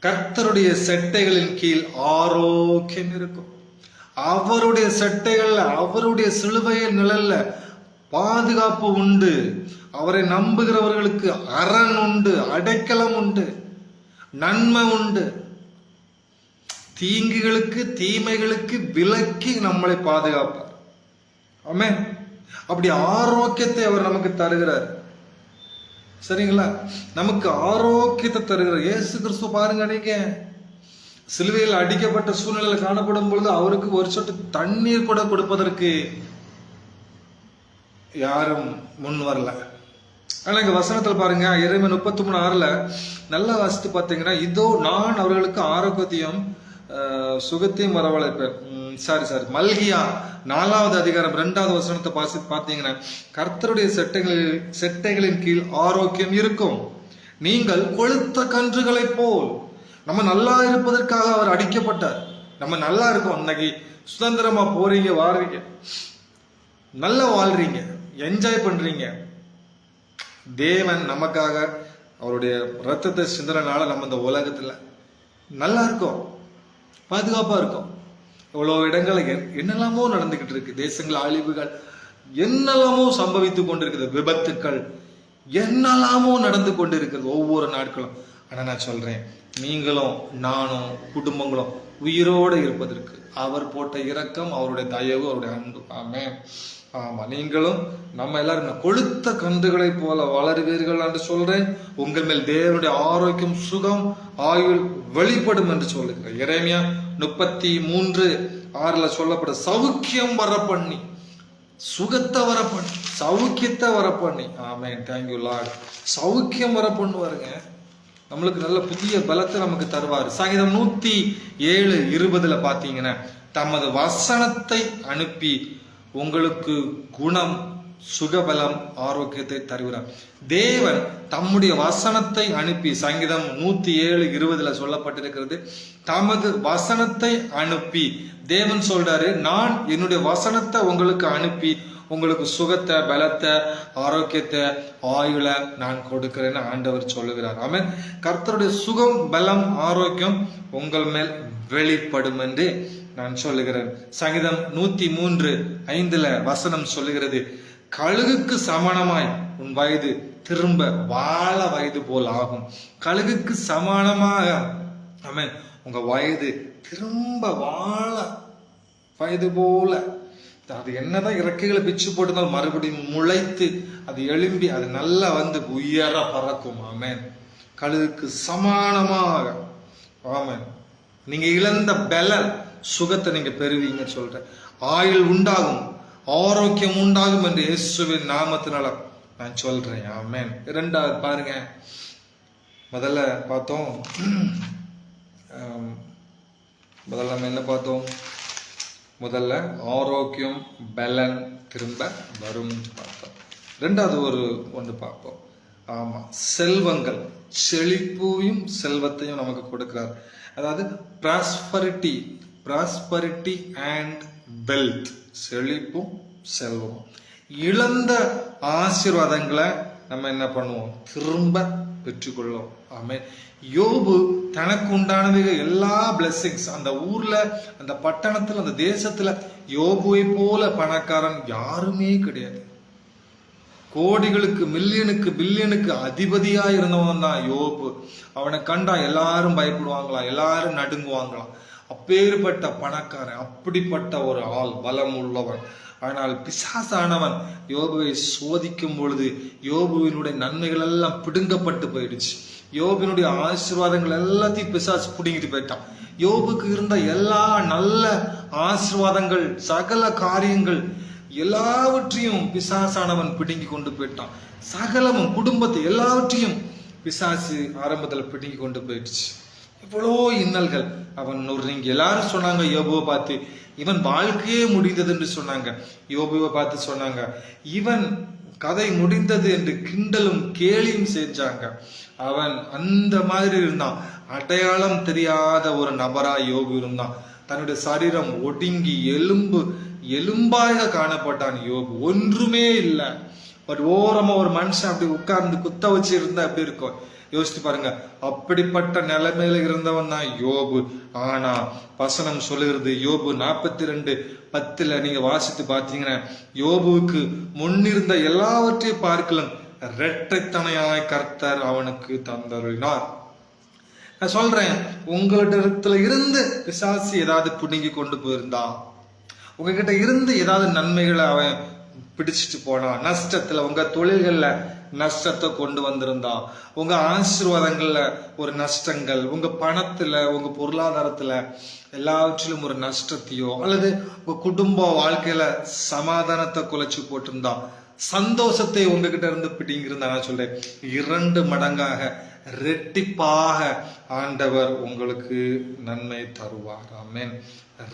கர்த்தருடைய செட்டைகளின் கீழ் ஆரோக்கியம் இருக்கும். அவருடைய செட்டைகள்ல, அவருடைய சிலுவையின் நிழல்ல பாதுகாப்பு உண்டு. அவரை நம்புகிறவர்களுக்கு அரண் உண்டு, அடைக்கலம் உண்டு, நன்மை உண்டு. தீங்குகளுக்கு தீமைகளுக்கு விலக்கி நம்மளை பாதுகாப்பார். ஆமென். அப்படி ஆரோக்கியத்தை அவர் நமக்கு தருகிறார். சரிங்களா? நமக்கு ஆரோக்கியத்தை தருகிறார் இயேசு கிறிஸ்து. பாருங்க, நீங்க சிலுவையில் அடிக்கப்பட்ட சூழ்நிலையில் காணப்படும் பொழுது அவருக்கு ஒரு சொட்டு தண்ணீர் கூட கொடுப்பதற்கு யாரும் முன் வரல. ஆனா இங்க வசனத்தில் பாருங்க, எரேமியா 33:6 நல்லா வாசித்து பார்த்தீங்கன்னா, இதோ நான் அவர்களுக்கு ஆரோக்கியத்தையும் சுகத்தையும் வரவழைப்பேன். மல்கியா 4வது அதிகாரம் 2வது வசனத்தை பார்த்தீங்கன்னா, கர்த்தருடைய செட்டைகளின் கீழ் ஆரோக்கியம் இருக்கும். நீங்கள் கொழுத்த கன்றுகளை போல். நம்ம நல்லா இருப்பதற்காக அவர் அடிக்கப்பட்டார். நம்ம நல்லா இருக்கோம், இன்னைக்கு சுதந்திரமா போறீங்க, வாடுறீங்க, நல்லா வாழ்றீங்க, என்ஜாய் பண்றீங்க. தேவன் நமக்காக அவருடைய ரத்தத்தை சிந்தனால நம்ம இந்த உலகத்துல நல்லா இருக்கோம், பாதுகாப்பா இருக்கும். இவ்வளவு இடங்கள் என்னெல்லாமோ நடந்துகிட்டு இருக்கு, தேசங்கள் அழிவுகள் என்னெல்லாமோ சம்பவித்துக் கொண்டிருக்குது, விபத்துக்கள் என்னெல்லாமோ நடந்து கொண்டிருக்கிறது ஒவ்வொரு நாட்களும். ஆனா நான் சொல்றேன், நீங்களும் நானும் குடும்பங்களும் உயிரோடு இருப்பதற்கு அவர் போட்ட இரக்கம், அவருடைய தயவு, அவருடைய அன்பு. ஆமென். ஆமா, நீங்களும் நம்ம எல்லாரும் கொழுத்த கன்றுகளை போல வளருவீர்கள் என்று சொல்றேன். உங்கள் மேல் தேவனுடைய ஆரோக்கியம், சுகம், ஆயுள் வெளிப்படும் என்று சொல்லுகிறேன். எரேமியா 33:6 சொல்லப்பட சௌக்கியம் வர பண்ணி, சுகத்தை வர பண்ணி, சௌக்கியத்தை வர பண்ணி. ஆமென். Thank you lord. சௌக்கியம் வர பண்ணுவாருங்க, நம்மளுக்கு நல்ல புதிய பலத்தை நமக்கு தருவார். சங்கீதம் 107:20 பாத்தீங்கன்னா, தமது வசனத்தை அனுப்பி உங்களுக்கு குணம், சுகபலம், ஆரோக்கியத்தை தருகிறார். தேவன் தம்முடைய வசனத்தை அனுப்பி, சங்கீதம் 107:20 சொல்லப்பட்டிருக்கிறது, தமது வசனத்தை அனுப்பி. தேவன் சொல்றாரு, நான் என்னுடைய வசனத்தை உங்களுக்கு அனுப்பி உங்களுக்கு சுகத்தை, பலத்தை, ஆரோக்கியத்தை, ஆயுள நான் கொடுக்கிறேன்னு ஆண்டவர் சொல்லுகிறார். ஆமென். கர்த்தருடைய சுகம், பலம், ஆரோக்கியம் உங்கள் மேல் வெளிப்படும் என்று நான் சொல்லுகிறேன். சங்கீதம் 103:5 வசனம் சொல்லுகிறது, கழுகுக்கு சமானமாய் உன் வயது திரும்ப வாழ வயது போல் ஆகும். கழுகுக்கு சமானமாக, ஆமென், உங்க வயது திரும்ப வாழ வயது போல. அது என்னதான் இறக்கைகளை பிச்சு போட்டுனாலும் மறுபடியும் முளைத்து அது எழும்பி அது நல்லா வந்து உயர பறக்கும். ஆமென். கழுகுக்கு சமானமாக. ஆமென். நீங்க இழந்த பல சுகத்தை நீங்க பெறுவீங்க சொல்றேன். ஆயுள் உண்டாகும், ஆரோக்கியம் உண்டாகும் என்று இயேசுவின் நாமத்தினால நான் சொல்றேன். ஆமென். 2வது பாருங்க, முதல்ல பார்த்தோம், முதல்ல நம்ம என்ன பார்த்தோம்? முதல்ல ஆரோக்கியம், பலன் திரும்ப வரும் பார்த்தோம். 2வது ஒன்று பார்ப்போம். ஆமா, செல்வங்கள், செழிப்பையும் செல்வத்தையும் நமக்கு கொடுக்கிறார். அதாவது ப்ராஸ்பரிட்டி அண்ட் வெல்த், செழிப்பும் செல்வமும். இழந்த ஆசீர்வாதங்களை நம்ம என்ன பண்ணுவோம்? திரும்ப பெற்றுக்கொள்ளும். ஆமென். யோபு தனக்கு உண்டானவைகள் எல்லா பிளெஸிங்ஸ், அந்த ஊர்ல, அந்த பட்டணத்துல, அந்த தேசத்துல யோபுவை போல பணக்காரன் யாருமே கிடையாது. கோடிகளுக்கு, மில்லியனுக்கு, பில்லியனுக்கு அதிபதியா இருந்தவன் தான் யோபு. அவனை கண்டா எல்லாரும் பயப்படுவாங்களாம், எல்லாரும் நடுங்குவாங்களாம். அப்பேற்பட்ட பணக்காரன், அப்படிப்பட்ட ஒரு ஆள், பலம் உள்ளவன். ஆனால் பிசாசானவன் யோபுவை சோதிக்கும் பொழுது யோபுவினுடைய நன்மைகள் எல்லாம் பிடுங்கப்பட்டு போயிடுச்சு. யோபுவினுடைய ஆசீர்வாதங்கள் எல்லாத்தையும் பிசாசு பிடுங்கிட்டு போயிட்டான். யோபுக்கு இருந்த எல்லா நல்ல ஆசீர்வாதங்கள், சகல காரியங்கள் எல்லாவற்றையும் பிசாசானவன் பிடுங்கி கொண்டு போயிட்டான். சகலமும், குடும்பத்தை எல்லாவற்றையும் பிசாசு ஆரம்பத்துல பிடுங்கி கொண்டு போயிடுச்சு. இவ்வளோ இன்னல்கள் அவன் நீங்க எல்லாரும் சொன்னாங்க யோபுவை பார்த்து, இவன் வாழ்க்கையே முடிந்தது என்று சொன்னாங்க. யோபுவை பார்த்து சொன்னாங்க, இவன் கதை முடிந்தது என்று கிண்டலும் கேலியும் செஞ்சாங்க. அவன் அந்த மாதிரி இருந்தான், அடையாளம் தெரியாத ஒரு நபரா யோபு இருந்தான். தன்னுடைய சரீரம் ஒடுங்கி எலும்பாக காணப்பட்டான் யோபு. ஒன்றுமே இல்லை, ஒரு ஓரமா ஒரு மனுஷன் அப்படி உட்கார்ந்து குத்த வச்சு இருந்தா எப்படி இருக்கும் யோசிச்சு பாருங்க. அப்படிப்பட்ட நிலைமையில இருந்தவன் தான் யோபு. ஆனா வசனம் சொல்லுகிறது, யோபு 42:10 நீங்க வாசித்து பார்த்தீங்கன்னா, யோபுவுக்கு முன்னிருந்த எல்லாவற்றையும் பார்க்கலாம் இரட்டைத்தனையாய் கர்த்தர் அவனுக்கு தந்தருளினார். நான் சொல்றேன், உங்களிடத்துல இருந்து பிசாசு ஏதாவது புடுங்கி கொண்டு போயிருந்தா, உங்ககிட்ட இருந்து ஏதாவது நன்மைகளை அவன் பிடிச்சிட்டு போனா, நஷ்டத்துல உங்க தொழில்கள்ல நஷ்டத்தை கொண்டு வந்திருந்தா, உங்க ஆசீர்வாதங்கள்ல ஒரு நஷ்டங்கள், உங்க பணத்துல உங்க பொருளாதாரத்துல எல்லாவற்றிலும் ஒரு நஷ்டத்தையோ, அல்லது உங்க குடும்ப வாழ்க்கையில சமாதானத்தை குலைச்சு போட்டிருந்தா, சந்தோஷத்தை உங்ககிட்ட இருந்து பிடிங்கிருந்தா, நான் சொல்றேன் 2 மடங்காக ரெட்டிப்பாக ஆண்டவர் உங்களுக்கு நன்மை தருவார். ஆமென்.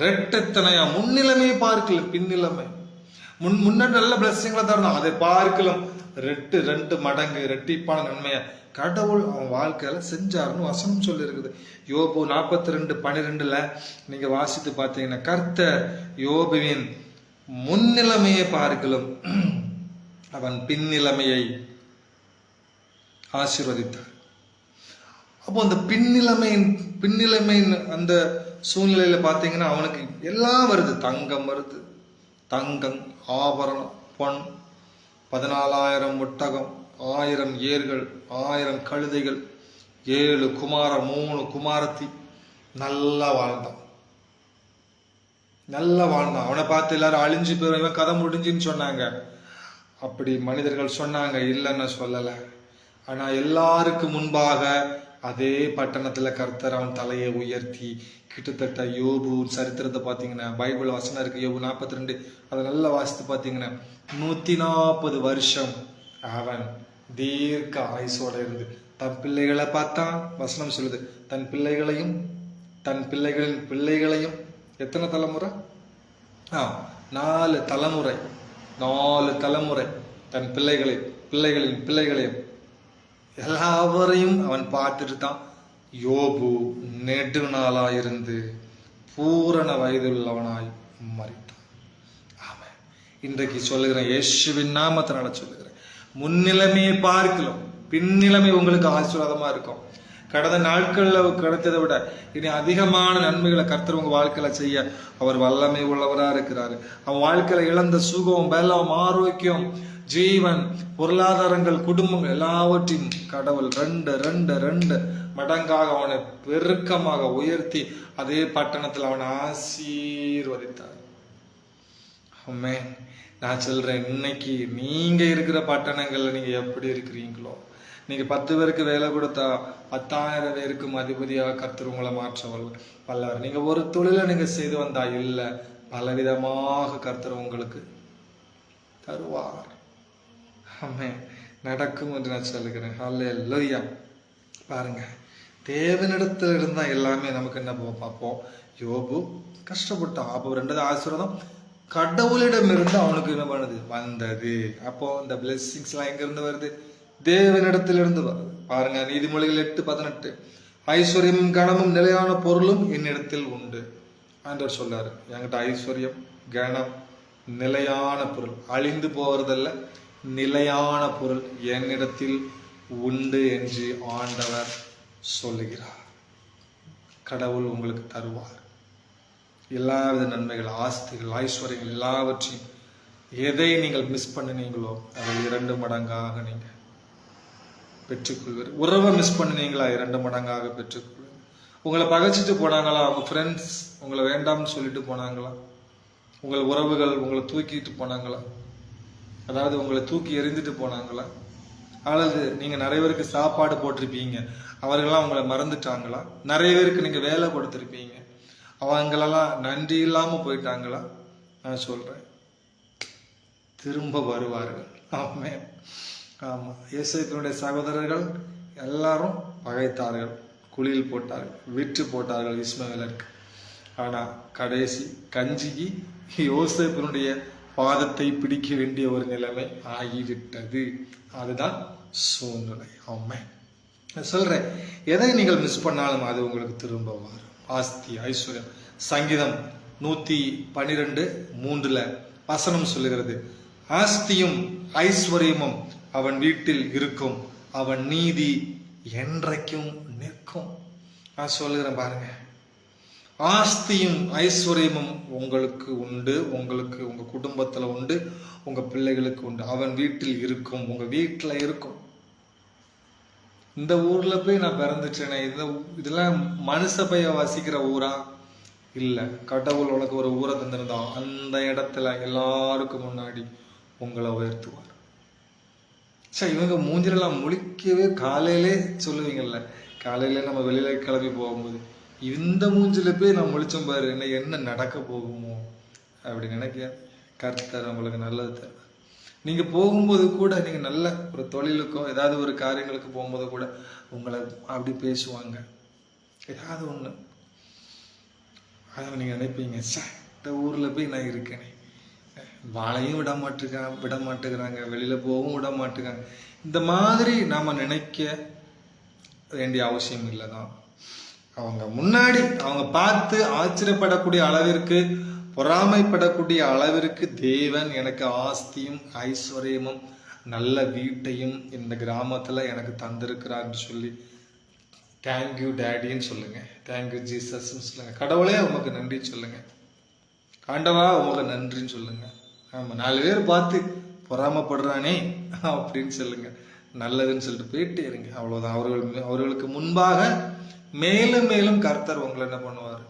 ரெட்டத்தனையா முன்னிலைமையை பார்க்கல, பின்னிலைமை. முன்னாடி நல்ல பிளஸிங்களை தரணும், அதை பார்க்கலாம் 2 மடங்கு ரெட்டிப்பான நன்மையை கடவுள் அவன் வாழ்க்கையில செஞ்சாருன்னு வசனம் சொல்லி இருக்குது. யோபு 42:12 நீங்க வாசித்து பார்த்தீங்கன்னா, கர்த்தர் யோபுவின் முன்னிலைமையை பார்க்கலாம் அவன் பின்னிலைமையை ஆசீர்வதித்தார். அப்போ அந்த பின்னிலைமையின் அந்த சூழ்நிலையில பாத்தீங்கன்னா அவனுக்கு எல்லாம் வருது. தங்கம் வருது, தங்கம், ஆபரணம், பொன், 14,000 ஒட்டகம், 1000 ஏர்கள், 1000 கழுதைகள், 7 குமாரர், 3 குமாரத்தி. நல்லா வாழ்ந்தான். அவனை பார்த்து எல்லாரும் அழிஞ்சு போயிடும், இவன் கதை முடிஞ்சுன்னு சொன்னாங்க. அப்படி மனிதர்கள் சொன்னாங்க, இல்லைன்னு சொல்லல. ஆனா எல்லாருக்கு முன்பாக அதே பட்டணத்துல கர்த்தர் அவன் தலையை உயர்த்தி, கிட்டத்தட்ட யோபு சரித்திரத்தை பார்த்தீங்கன்னா, பைபிள் வசனம் இருக்கு யோபு 42, அதை நல்லா வாசித்து பார்த்தீங்கன்னா 140 வருஷம் அவன் தீர்க்க ஆயுசோட இருந்து தன் பிள்ளைகளை பார்த்தான். வசனம் சொல்லுது, தன் பிள்ளைகளையும் தன் பிள்ளைகளின் பிள்ளைகளையும். எத்தனை தலைமுறை? 4 தலைமுறை. 4 தலைமுறை தன் பிள்ளைகளின் பிள்ளைகளையும் எல்லாவரையும் அவன் பார்த்துட்டு தான் யோபு நெடுநாளாயிருந்து பூரண வயதுள்ளவனாய் மரித்தான். ஆமென். இன்றைக்கு சொல்லுகிறேன், இயேசுவின் நாமத்தினால சொல்லுகிறேன், முன்னிலைமையை பார்க்கலாம், பின்னிலைமை உங்களுக்கு ஆசீர்வாதமா இருக்கும். கடந்த நாட்கள்ல கிடைத்ததை விட இனி அதிகமான நன்மைகளை கர்த்தர் உங்க வாழ்க்கையில செய்ய அவர் வல்லமை உள்ளவரா இருக்கிறாரு. அவன் வாழ்க்கையில இழந்த சுகம், பலம், ஆரோக்கியம், ஜீவன், பொருளாதாரங்கள், குடும்பங்கள் எல்லாவற்றையும் கடவுள் 2 மடங்காக அவனை பெருக்கமாக உயர்த்தி அதே பட்டணத்தில் அவனை ஆசீர்வதித்தார். ஆமென். நான் சொல்றேன், இன்னைக்கு நீங்க இருக்கிற பட்டணங்கள்ல நீங்க எப்படி இருக்கிறீங்களோ, நீங்க 10 பேருக்கு வேலை கொடுத்தா 10,000 பேருக்கும் அதிபதியாக கர்த்தர் உங்களை மாற்ற வல்லவர். நீங்க ஒரு தொழிலை நீங்க செய்து வந்தா இல்ல, பலவிதமாக கர்த்தர் உங்களுக்கு தருவார். ஆமென். நடக்கும் என்று நான் சொல்லுகிறேன். ஹல்லேலூயா. பாருங்க, தேவனிடத்துல இருந்தா எல்லாமே நமக்கு என்ன பார்ப்போம். யோபு கஷ்டப்பட்டான், அப்போ 2 ஆசீர்வாதம் கடவுளிடம் இருந்து அவனுக்கு என்ன பண்ணுது வந்தது. அப்போ இந்த பிளெஸிங்ஸ் எல்லாம் எங்க இருந்து வருது? தேவனிடத்திலிருந்து வருது. பாருங்க, நீதிமொழிகள் 8:18, ஐஸ்வர்யம் கனமும் நிலையான பொருளும் என்னிடத்தில் உண்டு. ஆண்டவர் சொல்றாரு, என்கிட்ட ஐஸ்வர்யம் கனம் நிலையான பொருள், அழிந்து போவதல்ல, நிலையான பொருள் என்னிடத்தில் உண்டு என்று ஆண்டவர் சொல்லுகிறார். கடவுள் உங்களுக்கு தருவார் எல்லாவித நன்மைகள், ஆஸ்திகள், ஐஸ்வர்யங்கள் எல்லாவற்றையும். எதை நீங்கள் மிஸ் பண்ணினீங்களோ அதை 2 மடங்காக நீங்க பெற்றுக்கொள்வீர். உறவை மிஸ் பண்ணினீங்களா 2 மடங்காக பெற்றுக்கொள்வீர். உங்களை பகைச்சிட்டு போனாங்களா, உங்க ஃப்ரெண்ட்ஸ் உங்களை வேண்டாம்னு சொல்லிட்டு போனாங்களா, உங்கள் உறவுகள் உங்களை தூக்கிட்டு போனாங்களா, அதாவது உங்களை தூக்கி எறிந்துட்டு போனாங்களா, அல்லது நீங்க நிறைய பேருக்கு சாப்பாடு போட்டிருப்பீங்க, அவர்களெல்லாம் உங்களை மறந்துட்டாங்களா, நிறைய பேருக்கு நீங்க வேலை கொடுத்திருப்பீங்க, அவங்களெல்லாம் நன்றி இல்லாம போயிட்டாங்களா? நான் சொல்றேன், திரும்ப வருவார்கள். ஆமென். ஆமா, ஏசாயாவினுடைய சகோதரர்கள் எல்லாரும் பகைத்தார்கள், குழியில் போட்டார்கள், விற்று போட்டார்கள் இஸ்மவேலருக்கு. ஆனா கடைசி கஞ்சிக்கு யோசேப்பினுடைய பாதத்தை பிடிக்க வேண்டிய ஒரு நிலைமை ஆகிவிட்டது. அதுதான் சூழ்நிலை. ஆமென். சொல்றேன், எதை நீங்கள் மிஸ் பண்ணாலும் அது உங்களுக்கு திரும்ப வரும். ஆஸ்தி, ஐஸ்வர்யம். சங்கீதம் 112:3 வசனம் சொல்லுகிறது, ஆஸ்தியும் ஐஸ்வர்யமும் அவன் வீட்டில் இருக்கும், அவன் நீதி என்றைக்கும் நிற்கும். நான் சொல்லுகிறேன் பாருங்க, ஆஸ்தியும் ஐஸ்வர்யமும் உங்களுக்கு உண்டு, உங்களுக்கு உங்க குடும்பத்துல உண்டு, உங்க பிள்ளைகளுக்கு உண்டு. அவன் வீட்டில் இருக்கும், உங்க வீட்டுல இருக்கும். இந்த ஊர்ல போய் நான் பிறந்துட்டேனே, இதெல்லாம் மனுஷ பைய வசிக்கிற ஊரா? இல்ல, கடவுள் உனக்கு ஒரு ஊரை தந்திருந்தா அந்த இடத்துல எல்லாருக்கும் முன்னாடி உங்களை உயர்த்துவார். சரி, இவங்க மூஞ்சிலெல்லாம் முழிக்கவே காலையிலே சொல்லுவீங்கல்ல, காலையில நம்ம வெளியில கிளம்பி போகும்போது இந்த மூஞ்சில போய் நான் முழிச்சோம் பாரு, என்ன நடக்க போகுமோ அப்படி நினைக்க. கர்த்தர் உங்களுக்கு நல்லது தருவார். நீங்க போகும்போது கூட, நீங்க நல்ல ஒரு தொழிலுக்கோ ஏதாவது ஒரு காரியங்களுக்கு போகும்போது கூட உங்களை அப்படி பேசுவாங்க, ஏதாவது ஒண்ணு. அதை நீங்க நினைப்பீங்க, இந்த ஊர்ல போய் நான் இருக்கேனே, வாழையும் விட மாட்டேங்கிறாங்க, வெளியில போகவும் விட மாட்டேங்கிறாங்க. இந்த மாதிரி நாம நினைக்க வேண்டிய அவசியம் இல்லைதான். அவங்க முன்னாடி அவங்க பார்த்து ஆச்சரியப்படக்கூடிய அளவிற்கு, பொறாமைப்படக்கூடிய அளவிற்கு தேவன் எனக்கு ஆஸ்தியும் ஐஸ்வர்யமும் நல்ல வீட்டையும் இந்த கிராமத்துல எனக்கு தந்திருக்கிறான்னு சொல்லி தேங்க்யூ டேடின்னு சொல்லுங்க, தேங்க்யூ ஜீசஸ்ன்னு சொல்லுங்க, கடவுளே உமக்கு நன்றி சொல்லுங்க, ஆண்டவா உமக்கு நன்றின்னு சொல்லுங்க. ஆமா, 4 பேர் பார்த்து பொறாமப்படுறானே அப்படின்னு சொல்லுங்க, நல்லதுன்னு சொல்லிட்டு போயிட்டே இருங்க. அவ்வளவுதான். அவர்களுக்கு முன்பாக மேலும் மேலும் கர்த்தர் உங்களை என்ன பண்ணுவார்?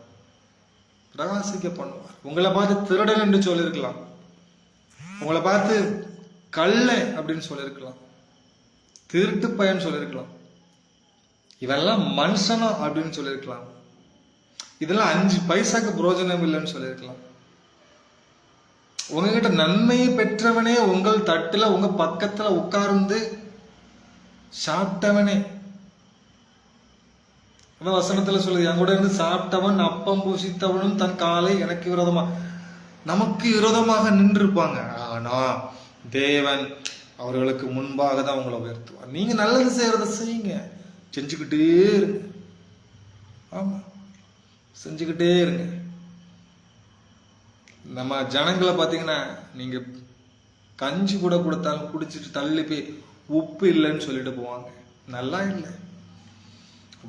பிரகாசிக்க பண்ணுவார். உங்களை பார்த்து திருடன் என்று சொல்லியிருக்கலாம், உங்களை பார்த்து கள்ளை அப்படின்னு சொல்லியிருக்கலாம், திருட்டு பையன் சொல்லியிருக்கலாம், இவெல்லாம் மனுஷனா அப்படின்னு சொல்லியிருக்கலாம், இதெல்லாம் 5 பைசாக்கு பிரயோஜனம் இல்லைன்னு சொல்லியிருக்கலாம். உங்ககிட்ட நன்மையை பெற்றவனே உங்கள் தட்டுல உங்க பக்கத்துல உட்கார்ந்து சாப்பிட்டவனே, வசனத்துல சொல்லுது, என் கூட இருந்து சாப்பிட்டவன் அப்பம் பூசித்தவனும் தன் காலை எனக்கு விரோதமா, நமக்கு விரோதமாக நின்று இருப்பாங்க. ஆனா தேவன் அவர்களுக்கு முன்பாக தான் உங்களை உயர்த்துவார். நீங்க நல்லது செய்யறத செய்யுங்க, செஞ்சுக்கிட்டே இருங்க. ஆமா, செஞ்சுக்கிட்டே இருங்க. நம்ம ஜனங்களை பாத்தீங்கன்னா, நீங்க கஞ்சி கூட கொடுத்தாலும் குடிச்சிட்டு தள்ளி போய் உப்பு இல்லைன்னு சொல்லிட்டு போவாங்க, நல்லா இல்லை,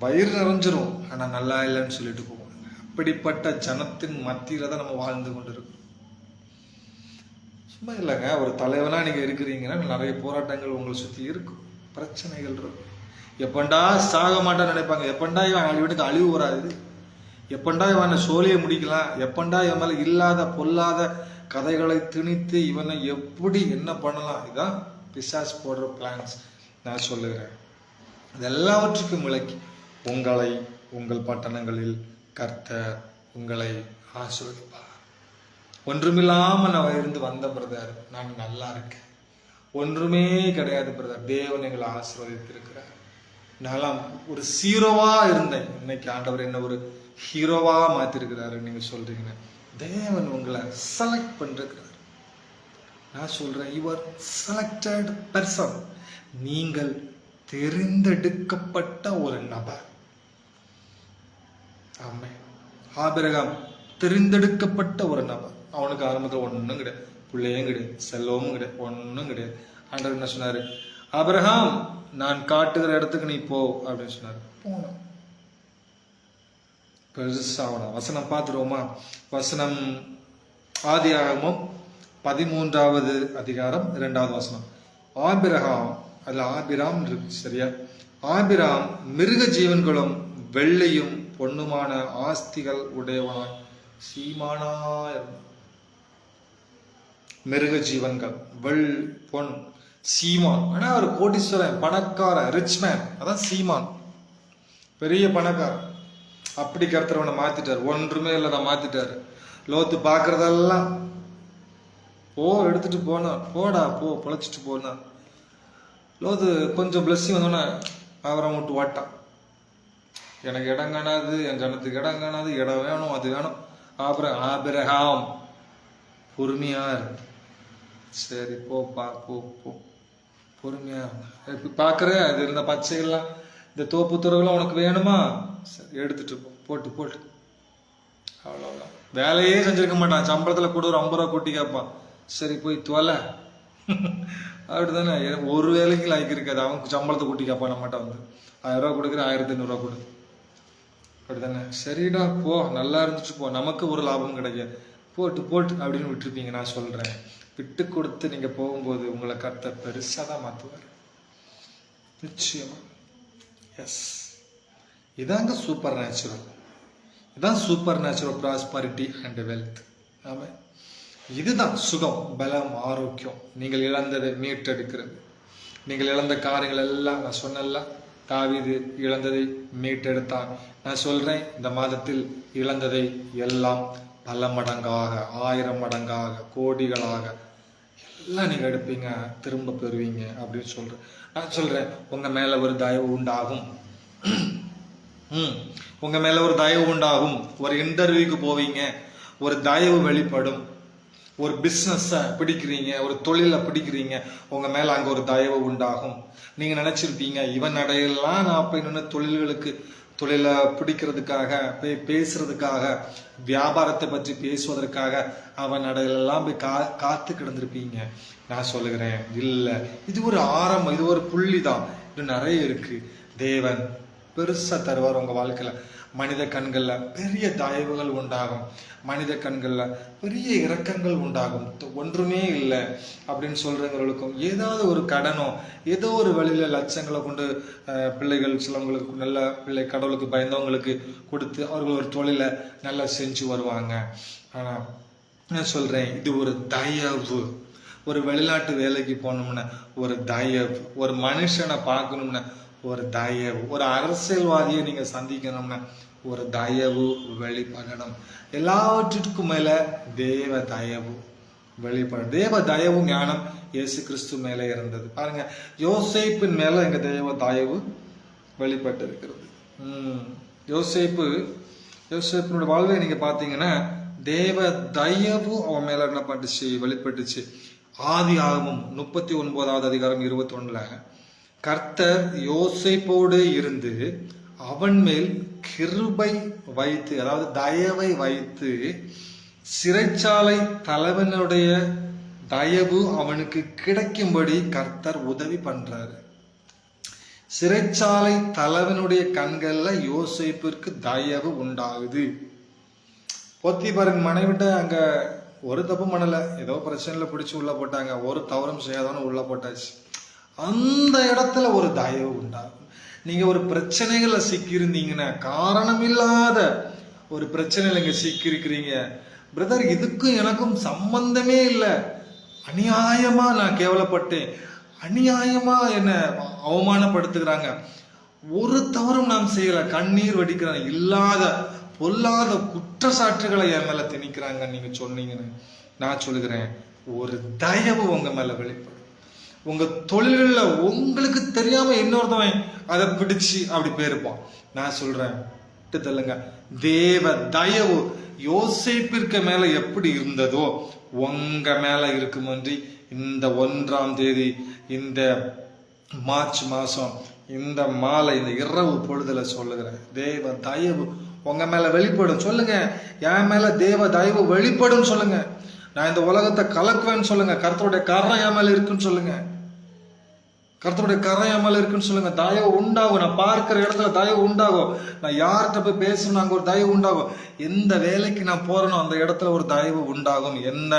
வயிறு நிறைஞ்சிரும், ஆனா நல்லா இல்லைன்னு சொல்லிட்டு போவாங்க. அப்படிப்பட்ட ஜனத்தின் மத்தியில தான் நம்ம வாழ்ந்து கொண்டு இருக்கோம். சும்மா இல்லைங்க, ஒரு தலைவனா நீங்க இருக்கிறீங்கன்னா நிறைய போராட்டங்கள் உங்களை சுத்தி இருக்கும், பிரச்சனைகள் இருக்கும். எப்பண்டா சாக மாட்டான்னு நினைப்பாங்க, எப்பண்டா இவன் வீட்டுக்கு அழிவு வராது, எப்பண்டா இவனை சோழியை முடிக்கலாம், எப்பண்டா இவன் மேல இல்லாத பொல்லாத கதைகளை திணித்து இவனை எப்படி என்ன பண்ணலாம், இதான் பிசாஸ் போடுற பிளான்ஸ். நான் சொல்லுகிறேன், இதெல்லாவற்றுக்கும் விளக்கி உங்களை உங்கள் பட்டணங்களில் கர்த்தர் உங்களை ஆசீர்வதிப்பார். ஒன்றுமில்லாம நான் இருந்து வந்த பிரதர், நான் நல்லா இருக்கேன், ஒன்றுமே கிடையாது பிரதர், தேவன் எங்களை ஆசீர்வதித்திருக்கிறார். நான் ஒரு ஹீரோவா இருந்தேன், இன்னைக்கு ஆண்டவர் என்ன ஒரு ஹீரோவா மாத்திருக்கிறாரு. நீங்க சொல்றீங்க, தேவன் உங்களை செலக்ட் பண்ணிருக்கிறார். நான் சொல்றேன், யுவர் செலக்டட் பர்சன், நீங்கள் தெரிந்தெடுக்கப்பட்ட ஒரு நபர். ஆமென். ஆபிரகாம் தெரிந்தெடுக்கப்பட்ட ஒரு நபர். அவனுக்கு ஆரம்பத்தில் ஒன்றும் கிடையாது, பிள்ளையும் கிடையாது, செல்வமும் கிடையாது, ஒன்றும் கிடையாது. ஆண்டவர் என்ன சொன்னாரு? ஆபிரகாம், நான் காட்டுகிற இடத்துக்கு நீ போ அப்படின்னு சொன்னாரு. போனோம். பெருசாகணும். வசனம் பார்த்துருவோமா? வசனம் ஆதியாகமம் 13வது அதிகாரம் 2வது வசனம். ஆபிரகாம், அதுல ஆபிராம் இருக்கு, சரியா? ஆபிராம் மிருக ஜீவன்களும் வெள்ளையும் பொண்ணுமான ஆஸ்திகள் உடையவனாய் சீமானா இருந்தான். மிருக ஜீவன்கள், வெள், பொன், சீமான். ஆனா அவர் கோடீஸ்வரன், பணக்கார, ரிச் மேன், அதான் சீமான், பெரிய பணக்காரன். அப்படி கர்த்தரவனை மாத்திட்டாரு, ஒன்றுமே இல்ல மாத்திட்டாரு. லோத்து பாக்குறதெல்லாம் எடுத்துட்டு போனா, போடா போ, பொழைச்சிட்டு போனா. லோத்து கொஞ்சம் பிளஸ்ஸிங் வந்தோன்னா அவரை மட்டும் வாட்டான். எனக்கு இடம் காணாது, என் ஜனத்துக்கு இடம் காணாது, இடம் வேணும், அது வேணும். அப்புறம் ஆபிரகாம் பொறுமையா இருக்கு. சரி போப்பா, போ போ, பொறுமையா பாக்குற, அது இருந்த பச்சைகள்லாம், இந்த தோப்பு துறவுலாம் உனக்கு வேணுமா? சரி எடுத்துட்டு போ, போட்டு போட்டு, அவ்வளவுதான். வேலையே செஞ்சிருக்க மாட்டான், சம்பளத்துல கூட ஒரு 50 ரூபா கூட்டி கேட்பான். சரி போய் தொலை, அப்படிதானே? ஒரு வேலைக்கு லாய்க்கு இருக்காது. அவன் சம்பளத்தை கூட்டி கேட்பான் நம்மகிட்ட வந்து, 1000 ரூபா கொடுக்குற, 1500 கொடு. அப்படிதானே? சரிடா போ, நல்லா இருந்துச்சு போ, நமக்கு ஒரு லாபம் கிடைக்காது, போட்டு போட்டு அப்படின்னு விட்டுருப்பீங்க. நான் சொல்றேன், விட்டு கொடுத்து நீங்க போகும்போது உங்களை கர்த்தர் பெருசா தான் மாத்துவார், நிச்சயமா. எஸ், இதாங்க சூப்பர் நேச்சுரல். இதான் super natural prosperity and wealth. ஆமா, இதுதான் சுகம், பலம், ஆரோக்கியம். நீங்கள் இழந்ததை மீட்டெடுக்கிறது. நீங்கள் இழந்த காரியங்கள் எல்லாம் நான் சொன்னல, தாவீது இழந்ததை மீட்டெடுத்தான். நான் சொல்றேன், இந்த மாதத்தில் இழந்ததை எல்லாம் பல மடங்காக, 1000 மடங்காக, கோடிகளாக எல்லாம் நீங்க எடுப்பீங்க, திரும்ப பெறுவீங்க அப்படின்னு சொல்றேன். நான் சொல்றேன், உங்க மேல ஒரு தயவு உண்டாகும். உங்க மேல ஒரு தயவு உண்டாகும். ஒரு இன்டர்வியூக்கு போவீங்க, ஒரு தயவு வெளிப்படும். ஒரு பிசினஸ பிடிக்கிறீங்க, ஒரு தொழிலை பிடிக்கிறீங்க, உங்க மேல அங்க ஒரு தயவு உண்டாகும். நீங்க நினைச்சிருப்பீங்க, இவன் நடையெல்லாம் நான் போய் நின்று தொழிலை பிடிக்கிறதுக்காக, பேசுறதுக்காக, வியாபாரத்தை பற்றி பேசுவதற்காக அவன் நடையிலெல்லாம் போய் காத்து கிடந்திருப்பீங்க. நான் சொல்லுகிறேன், இல்ல, இது ஒரு ஆரம்பம், இது ஒரு புள்ளி தான். இது நிறைய இருக்கு. தேவன் பெருசா தருவார் உங்க வாழ்க்கையில. மனித கண்கள்ல பெரிய தயவுகள் உண்டாகும், மனித கண்கள்ல பெரிய இரக்கங்கள் உண்டாகும். ஒன்றுமே இல்லை அப்படின்னு சொல்றவங்களுக்கும் ஏதாவது ஒரு கடனோ ஏதோ ஒரு வழியில லட்சங்களை கொண்டு பிள்ளைகள் சிலவங்களுக்கு, நல்ல பிள்ளை கடவுளுக்கு பயந்தவங்களுக்கு கொடுத்து அவர்கள் ஒரு தொழிலை நல்லா செஞ்சு வருவாங்க. ஆனா நான் சொல்றேன், இது ஒரு தயவு. ஒரு வெளிநாட்டு வேலைக்கு போகணும்னா ஒரு தயவு, ஒரு மனுஷனை பார்க்கணும்னா ஒரு தயவு, ஒரு அரசியல்வாதியை நீங்க சந்திக்கணும்னா ஒரு தயவு வெளிப்படணும். எல்லாவற்றிற்கும் மேல தேவ தயவு வெளிப்படும். தேவ தயவு ஞானம் இயேசு கிறிஸ்து மேல இருந்தது. பாருங்க, யோசேப்பின் மேல எங்க தேவ தயவு வெளிப்பட்டு இருக்கிறது. யோசேப்பினுடைய வாழ்வை நீங்க பாத்தீங்கன்னா தேவ தயவு அவன் மேல என்ன பண்ணுச்சு, வெளிப்பட்டுச்சு. ஆதியாகமம் 39வது அதிகாரம் 21ல கர்த்தர் யோசேப்போடு இருந்து அவன் மேல் கிருபை வைத்து, அதாவது தயவை வைத்து, சிறைச்சாலை தலைவனுடைய தயவு அவனுக்கு கிடைக்கும்படி கர்த்தர் உதவி பண்றாரு. சிறைச்சாலை தலைவனுடைய கண்கள்ல யோசேப்பிற்கு தயவு உண்டாகுது. போத்திபாரின் மனைவிட்ட அங்க ஒரு தப்பு பண்ணல, ஏதோ பிரச்சனையில பிடிச்சு உள்ள போட்டாங்க, ஒரு தவறும் செய்யாதவனு உள்ள போட்டாச்சு. அந்த இடத்துல ஒரு தயவு உண்டாகும். நீங்க ஒரு பிரச்சனைகளை சிக்கியிருந்தீங்கன்னா, காரணம் இல்லாத ஒரு பிரச்சனையில இங்க சிக்கி இருக்கிறீங்க, பிரதர் இதுக்கும் எனக்கும் சம்பந்தமே இல்லை, அநியாயமா நான் கேவலப்பட்டேன், அநியாயமா என்ன அவமானப்படுத்துகிறாங்க, ஒரு தவறும் நாம் செய்யல, கண்ணீர் வடிக்கிறாங்க, இல்லாத பொல்லாத குற்றச்சாட்டுகளை என் மேல திணிக்கிறாங்க நீங்க சொன்னீங்கன்னு நான் சொல்லுகிறேன், ஒரு தயவு உங்க மேல வெளிப்படும். உங்க தொழில்கள்ல உங்களுக்கு தெரியாம இன்னொருத்தவன் அதை பிடிச்சு அப்படி போயிருப்பான். நான் சொல்றேன், தள்ளுங்க. தேவ தயவு யோசேப்பிற்கு மேல எப்படி இருந்ததோ உங்க மேல இருக்குமன்றி இந்த 1ஆம் தேதி, இந்த மார்ச் மாசம், இந்த மாலை, இந்த இரவு பொழுதுல சொல்லுகிறேன், தேவ தயவு உங்க மேல வெளிப்படும். சொல்லுங்க, என் மேல தேவ தயவு வெளிப்படும் சொல்லுங்க. நான் இந்த உலகத்தை கலக்குவேன்னு சொல்லுங்க. கர்த்தருடைய கரம் என் மேல இருக்குன்னு சொல்லுங்க. கர்த்தருடைய கரம் என் மேல இருக்குன்னு சொல்லுங்க. தயவு உண்டாகும். நான் பார்க்கிற இடத்துல தயவு உண்டாகும். நான் யார்கிட்ட போய் பேசணும் அங்க ஒரு தயவு உண்டாகும். எந்த வேலைக்கு நான் போறேனோ அந்த இடத்துல ஒரு தயவு உண்டாகும். எந்த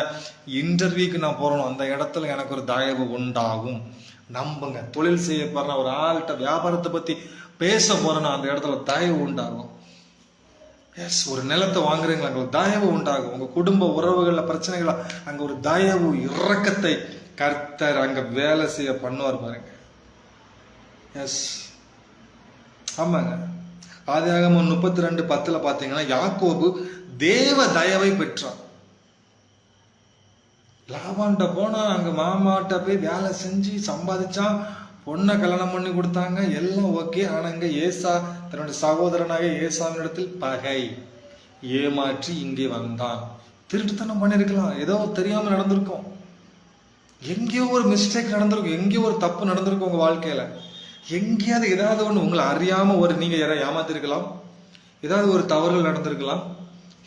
இன்டர்வியூக்கு நான் போறேனோ அந்த இடத்துல எனக்கு ஒரு தயவு உண்டாகும். நம்புங்க. தொழில் செய்ய போறேன், ஒரு ஆள்கிட்ட வியாபாரத்தை பத்தி பேச போறேன்னா அந்த இடத்துல தயவு உண்டாகும். எஸ், ஒரு நிலத்தை வாங்குறீங்களா, அங்க ஒரு தயவு உண்டாகும். உங்க குடும்ப உறவுகள்ல பிரச்சனைகளா, அங்க ஒரு தயவு இரக்கத்தை கர்த்தர் அங்க வேலை செய்ய பண்ணுவார் பாருங்க. எஸ், ஆமாங்க. ஆதியாகமம் 32:10 பாத்தீங்கன்னா யாக்கோபு தேவ தயவை பெற்றான். லாபான்ட்ட போனா அங்க மாமாட்ட போய் வேலை செஞ்சு சம்பாதிச்சான், பொண்ணை கல்யாணம் பண்ணி கொடுத்தாங்க, எல்லாம் ஓகே. ஆனா இங்க ஏசா தன்னுடைய சகோதரனாக ஏசாவினிடத்தில் பகை ஏமாற்றி இங்கே வந்தான். திருட்டுத்தனம் பண்ணிருக்கலாம், ஏதோ தெரியாம நடந்திருக்கும், எங்கேயோ ஒரு மிஸ்டேக் நடந்திருக்கும், எங்கேயோ ஒரு தப்பு நடந்திருக்கும் உங்க வாழ்க்கையில. எங்கேயாவது ஏதாவது ஒண்ணு உங்களை அறியாம நீங்க யாராவது ஏமாத்திருக்கலாம், ஏதாவது ஒரு தவறுகள் நடந்திருக்கலாம்,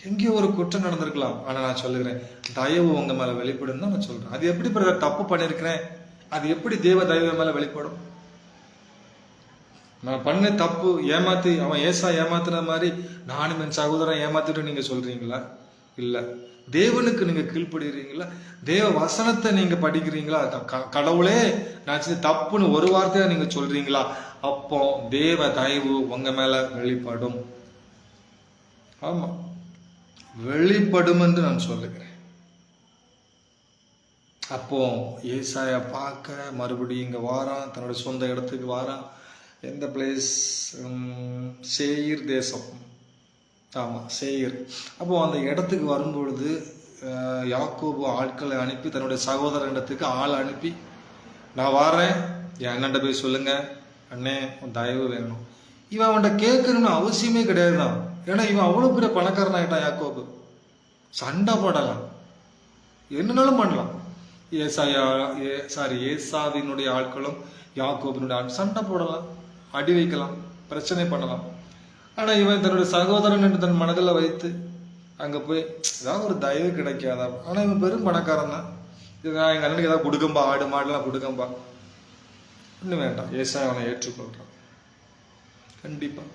எங்கேயோ ஒரு குற்றம் நடந்திருக்கலாம், ஆனா நான் சொல்லுகிறேன் தயவு உங்க மேல வெளிப்படும் தான் நான் சொல்றேன். அது எப்படி பிரதர் தப்பு பண்ணிருக்கிறேன், அது எப்படி தேவ தயவு மேல வெளிப்படும்? நான் பண்ண தப்பு ஏமாத்தி அவன் ஏசா ஏமாத்துன மாதிரி நானும் என் சகோதரன் ஏமாத்திட்டு நீங்க சொல்றீங்களா? இல்ல. தேவனுக்கு நீங்க கீழ்ப்படுகிறீங்களா? தேவ வசனத்தை நீங்க படிக்கிறீங்களா? கடவுளே நான் செஞ்ச தப்புன்னு ஒரு வார்த்தையா நீங்க சொல்றீங்களா? அப்போ தேவ தயவு உங்க மேல வெளிப்படும். ஆமா, வெளிப்படும் என்று நான் சொல்லுகிறேன். அப்போ ஏசாய பார்க்க மறுபடியும் இங்க வாரான், தன்னோட சொந்த இடத்துக்கு வாரான். எந்த பிளேஸ்? சேயீர் தேசம். ஆமா, சேயீர். அப்போ அந்த இடத்துக்கு வரும்பொழுது யாக்கோபு ஆட்களை அனுப்பி, தன்னுடைய சகோதரன் இடத்துக்கு ஆள் அனுப்பி, நான் வாரேன், என் அண்ணன்ட்ட போய் சொல்லுங்க, அண்ணே தயவு வேணும். இவன் அவன்கிட்ட கேட்கணும்னு அவசியமே கிடையாதுதான். ஏன்னா இவன் அவ்வளவு பெரிய பணக்காரன் ஆகிட்டான். யாக்கோபு சண்டை போடலாம், என்னன்னாலும் பண்ணலாம். ஏசாவினுடைய ஆட்களும் யாக்கோபினுடைய ஆட்கள் சண்டை போடலாம், அடி வைக்கலாம், பிரச்சனை பண்ணலாம். ஆனா இவன் தன்னுடைய சகோதரன் என்று தன் மனதில் வைத்து அங்க போய் ஏதாவது ஒரு தயவு கிடைக்காதா? ஆனா இவன் பெரும் பணக்காரன் தான். நான் எங்க அண்ணனுக்கு ஏதாவது கொடுக்கம்பா, ஆடு மாடுலாம் கொடுக்கம்பா, இன்னும் வேண்டாம். ஏசாயா அவனை ஏற்றுக்கொள்றான். கண்டிப்பா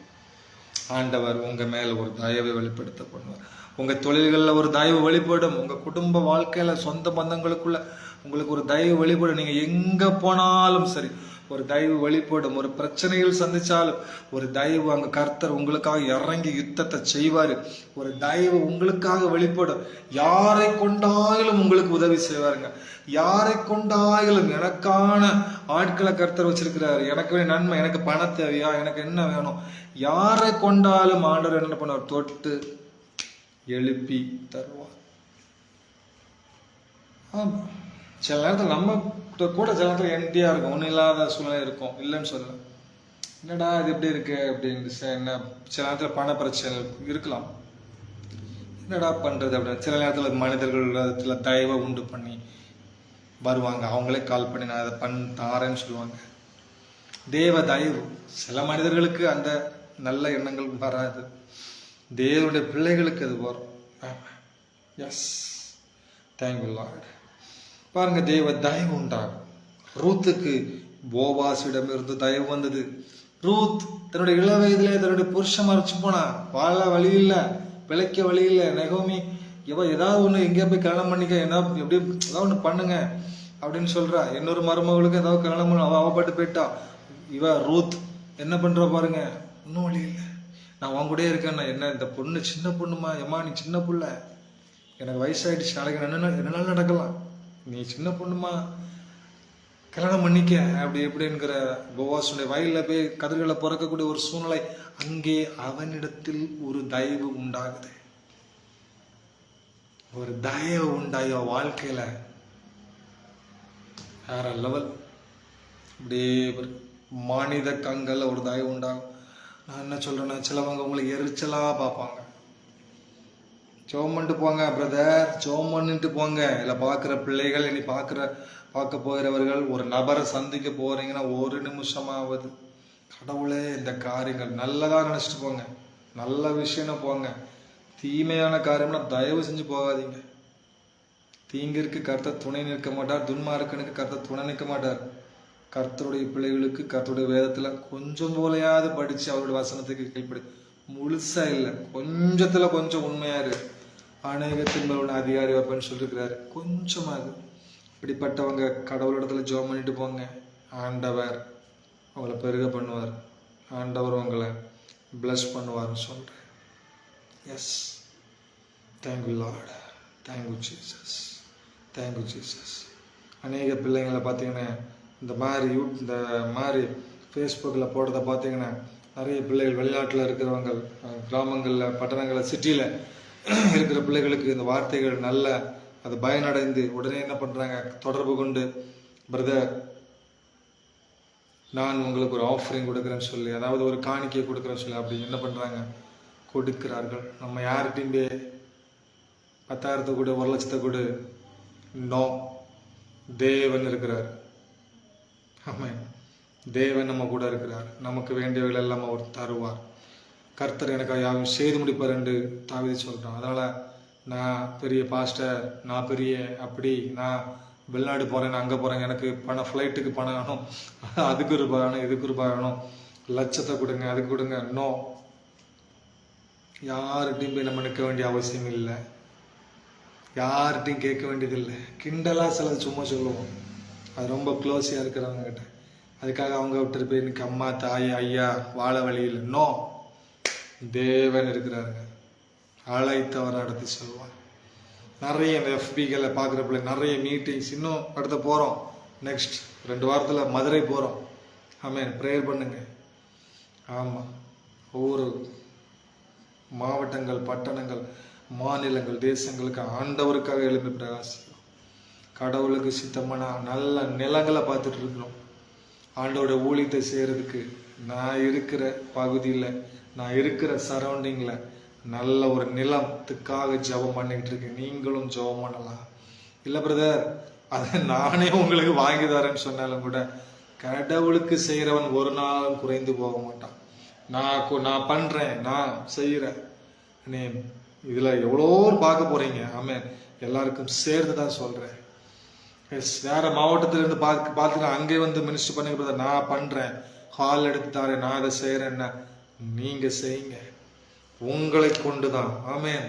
ஆண்டவர் உங்க மேல ஒரு தயவை வெளிப்படுத்த பண்ணுவார். உங்க தொழில்களில் ஒரு தயவு வெளிப்படும். உங்க குடும்ப வாழ்க்கையில, சொந்த பந்தங்களுக்குள்ள உங்களுக்கு ஒரு தயவு வெளிப்படும். நீங்க எங்க போனாலும் சரி ஒரு தயவு வெளிப்படும். ஒரு பிரச்சனைகள் சந்திச்சாலும் ஒரு தயவு அங்க கர்த்தர் உங்களுக்காக இறங்கி யுத்தத்தை செய்வாரு. ஒரு தயவு உங்களுக்காக வெளிப்படும். யாரை கொண்டாயிலும் உங்களுக்கு உதவி செய்வாருங்க. யாரை கொண்டாயிலும் எனக்கான ஆட்களை கர்த்தர் வச்சிருக்கிறாரு. எனக்கு நன்மை, எனக்கு பண தேவையா, எனக்கு என்ன வேணும், யாரை கொண்டாலும் ஆண்டவர் என்ன பண்ணுவார்? தொட்டு எழுப்பி தருவார். ஆமா, சில நேரத்தில் நம்ம கூட சில நேரத்தில் எம்டியா இருக்கும், ஒன்றும் இல்லாத சூழ்நிலை இருக்கும், இல்லைன்னு சொல்லலாம். என்னடா இது எப்படி இருக்கு அப்படின்னு என்ன சில நேரத்தில் பண பிரச்சனை இருக்கலாம். என்னடா பண்றது அப்படின்னு சில நேரத்தில் மனிதர்கள் தயவை உண்டு பண்ணி வருவாங்க. அவங்களே கால் பண்ணி நான் அதை தாரேன்னு சொல்லுவாங்க. தேவ தயவு சில மனிதர்களுக்கு அந்த நல்ல எண்ணங்கள் வராது. தேவனுடைய பிள்ளைகளுக்கு அது வரும். Yes, thank you Lord. பாருங்க, தேவ தயவு உண்டாகும். ரூத்துக்கு போவாசிடம் இருந்து தயவு வந்தது. ரூத் தன்னுடைய இள வயதிலே தன்னுடைய புருஷன் மறைச்சு போனா, வாழ வழி இல்லை, பிழைக்க வழி இல்லை. நெகோமி ஏதாவது ஒண்ணு எங்கேயா போய் கல்யாணம் பண்ணிக்க, என்ன எப்படி ஏதாவது ஒண்ணு பண்ணுங்க அப்படின்னு சொல்றா. இன்னொரு மருமகளுக்கு ஏதாவது கல்யாணம் பண்ண அவப்பட்டு போயிட்டா. இவ ரூத் என்ன பண்ற பாருங்க, இன்னும் வழி இல்லை, நான் உன் கூட இருக்கேன். என்ன இந்த பொண்ணு சின்ன பொண்ணுமா, எம்மா நீ சின்ன புள்ள, எனக்கு வயசாயிடுச்சு, நாளைக்கு என்னாலும் நடக்கலாம், நீ சின்ன பொண்ணுமா, கல்யாணம் பண்ணிக்க அப்படி எப்படிங்கிற போவாசுடைய வயல்ல போய் கதிர்களை பிறக்கக்கூடிய ஒரு சூழ்நிலை. அங்கே அவனிடத்தில் ஒரு தயவு உண்டாகுது. ஒரு தயவு உண்டாய வாழ்க்கையில வேற லெவல். அப்படியே மனித கண்கள்ல ஒரு தயவு உண்டாகும். நான் என்ன சொல்றேன்னா, சிலவங்க உங்களை எரிச்சலா பார்ப்பாங்க. ஜோம் பண்ணிட்டு போங்க பிரதர், ஜோம் பண்ணிட்டு போங்க. இல்லை பார்க்குற பிள்ளைகள், இனி பார்க்க போகிறவர்கள், ஒரு நபரை சந்திக்க போறீங்கன்னா ஒரு நிமிஷமாவது கடவுளே இந்த காரியங்கள் நல்லதா நினைச்சிட்டு போங்க, நல்ல விஷயம்னு போங்க. தீமையான காரியம்னா தயவு செஞ்சு போகாதீங்க. தீங்கிற்கு கர்த்தர் துணை நிற்க மாட்டார், துன்மார்க்கனுக்கு கர்த்தர் துணை நிற்க மாட்டார். கர்த்தருடைய பிள்ளைகளுக்கு கர்த்தருடைய வேதத்துல கொஞ்சம் போலையாவது படிச்சு அவருடைய வசனத்துக்கு கீழ்ப்படி. முழுசா இல்லை, கொஞ்சத்துல கொஞ்சம் உண்மையா இரு. அநேகத்தின் அதிகாரி வைப்பேன்னு சொல்லிருக்கிறாரு. கொஞ்சமாவது இப்படிப்பட்டவங்க கடவுளிடத்துல ஜெபம் பண்ணிட்டு போங்க. ஆண்டவர் உங்களை பெருக பண்ணுவார். ஆண்டவர் உங்களை பிளஸ் பண்ணுவார்னு சொல்றேன். Yes, thank you Lord, thank you Jesus, thank you Jesus. அநேக பிள்ளைங்களை பார்த்தீங்கன்னா இந்த மாதிரி ஃபேஸ்புக்கில் போடுறத பார்த்தீங்கன்னா நிறைய பிள்ளைகள் வெளிநாட்டில் இருக்கிறவங்க, கிராமங்களில், பட்டணங்களில், சிட்டியில் இருக்கிற பிள்ளைகளுக்கு இந்த வார்த்தைகள் நல்ல அது பயனடைந்து உடனே என்ன பண்ணுறாங்க, தொடர்பு கொண்டு பிரதர் நான் உங்களுக்கு ஒரு ஆஃபரிங் கொடுக்குறேன்னு சொல்லி, அதாவது ஒரு காணிக்கை கொடுக்குறேன்னு சொல்லி அப்படி என்ன பண்ணுறாங்க, கொடுக்கிறார்கள். நம்ம யார்கிட்டையும் 10,000 கொடு, 1,00,000 கொடு, நோ, தேவன் இருக்கிறார். ஆமாம், தேவன் நம்ம கூட இருக்கிறார். நமக்கு வேண்டியவர்கள் எல்லாம் அவர் தருவார். கர்த்தர் எனக்கு யாவும் செய்து முடிப்பார் என்று தாவீது சொல்கிறான். அதனால் நான் பெரிய பாஸ்டர், நான் பெரிய அப்படி, நான் வெளிநாடு போகிறேன், நான் அங்கே போகிறேன், எனக்கு பணம், ஃப்ளைட்டுக்கு பணம் வேணும், அதுக்கு ரூபாய் வேணும், இதுக்கு ரூபாய் வேணும், லட்சத்தை கொடுங்க, அதுக்கு கொடுங்க. நோ, யார்கிட்டையும் போய் நம்ம நிற்க வேண்டிய அவசியம் இல்லை, யார்கிட்டையும் கேட்க வேண்டியதில்லை. கிண்டலாக சிலது சும்மா சொல்லுவோம், அது ரொம்ப க்ளோஸியாக இருக்கிறவங்க கிட்ட. அதுக்காக அவங்க விட்டு போய் இன்னைக்கு அம்மா, தாய், ஐயா வாழ வழியில். நோ, தேவன் இருக்கிறாருங்க, அழைத்தவர் நடத்தி சொல்லுவார். நிறைய இந்த எஃபிகளை பார்க்குறப்பல நிறைய மீட்டிங்ஸ், இன்னும் அடுத்த போகிறோம், நெக்ஸ்ட் 2 வாரத்தில் மதுரை போகிறோம். ஆமென், ப்ரேயர் பண்ணுங்க. ஆமாம், ஒவ்வொரு மாவட்டங்கள், பட்டணங்கள், மாநிலங்கள், தேசங்களுக்கு ஆண்டவருக்காக எழுப்பி பிரகாசிக்கிறோம். கடவுளுக்கு சித்தமான நல்ல நிலங்களை பார்த்துட்டு இருக்கிறோம். ஆண்டோட ஊழியத்தை செய்கிறதுக்கு நான் இருக்கிற பகுதியில், நான் இருக்கிற சரௌண்டிங்கில் நல்ல ஒரு நிலத்துக்காக ஜெபம் பண்ணிக்கிட்டு இருக்கேன். நீங்களும் ஜெபம் பண்ணலாம். இல்லை பிரதர், அதை நானே உங்களுக்கு வாங்கி தரேன்னு சொன்னாலும் கூட கடவுளுக்கு செய்கிறவன் ஒரு நாளும் குறைந்து போக மாட்டான். நான் பண்ணுறேன், நான் செய்கிறேன். நீ இதில் எவ்வளோ பார்க்க போகிறீங்க. ஆமென், எல்லாருக்கும் சேர்ந்து தான் சொல்கிறேன். வேற மாவட்டத்திலிருந்து பார்த்துட்டு அங்கே வந்து மினிஸ்டர் பண்ணுங்க பிரதர், நான் பண்ணுறேன், ஹால் எடுத்து தரேன், நான் அதை செய்கிறேன்னா நீங்கள் செய்யுங்க. உங்களை கொண்டு தான், ஆமென்,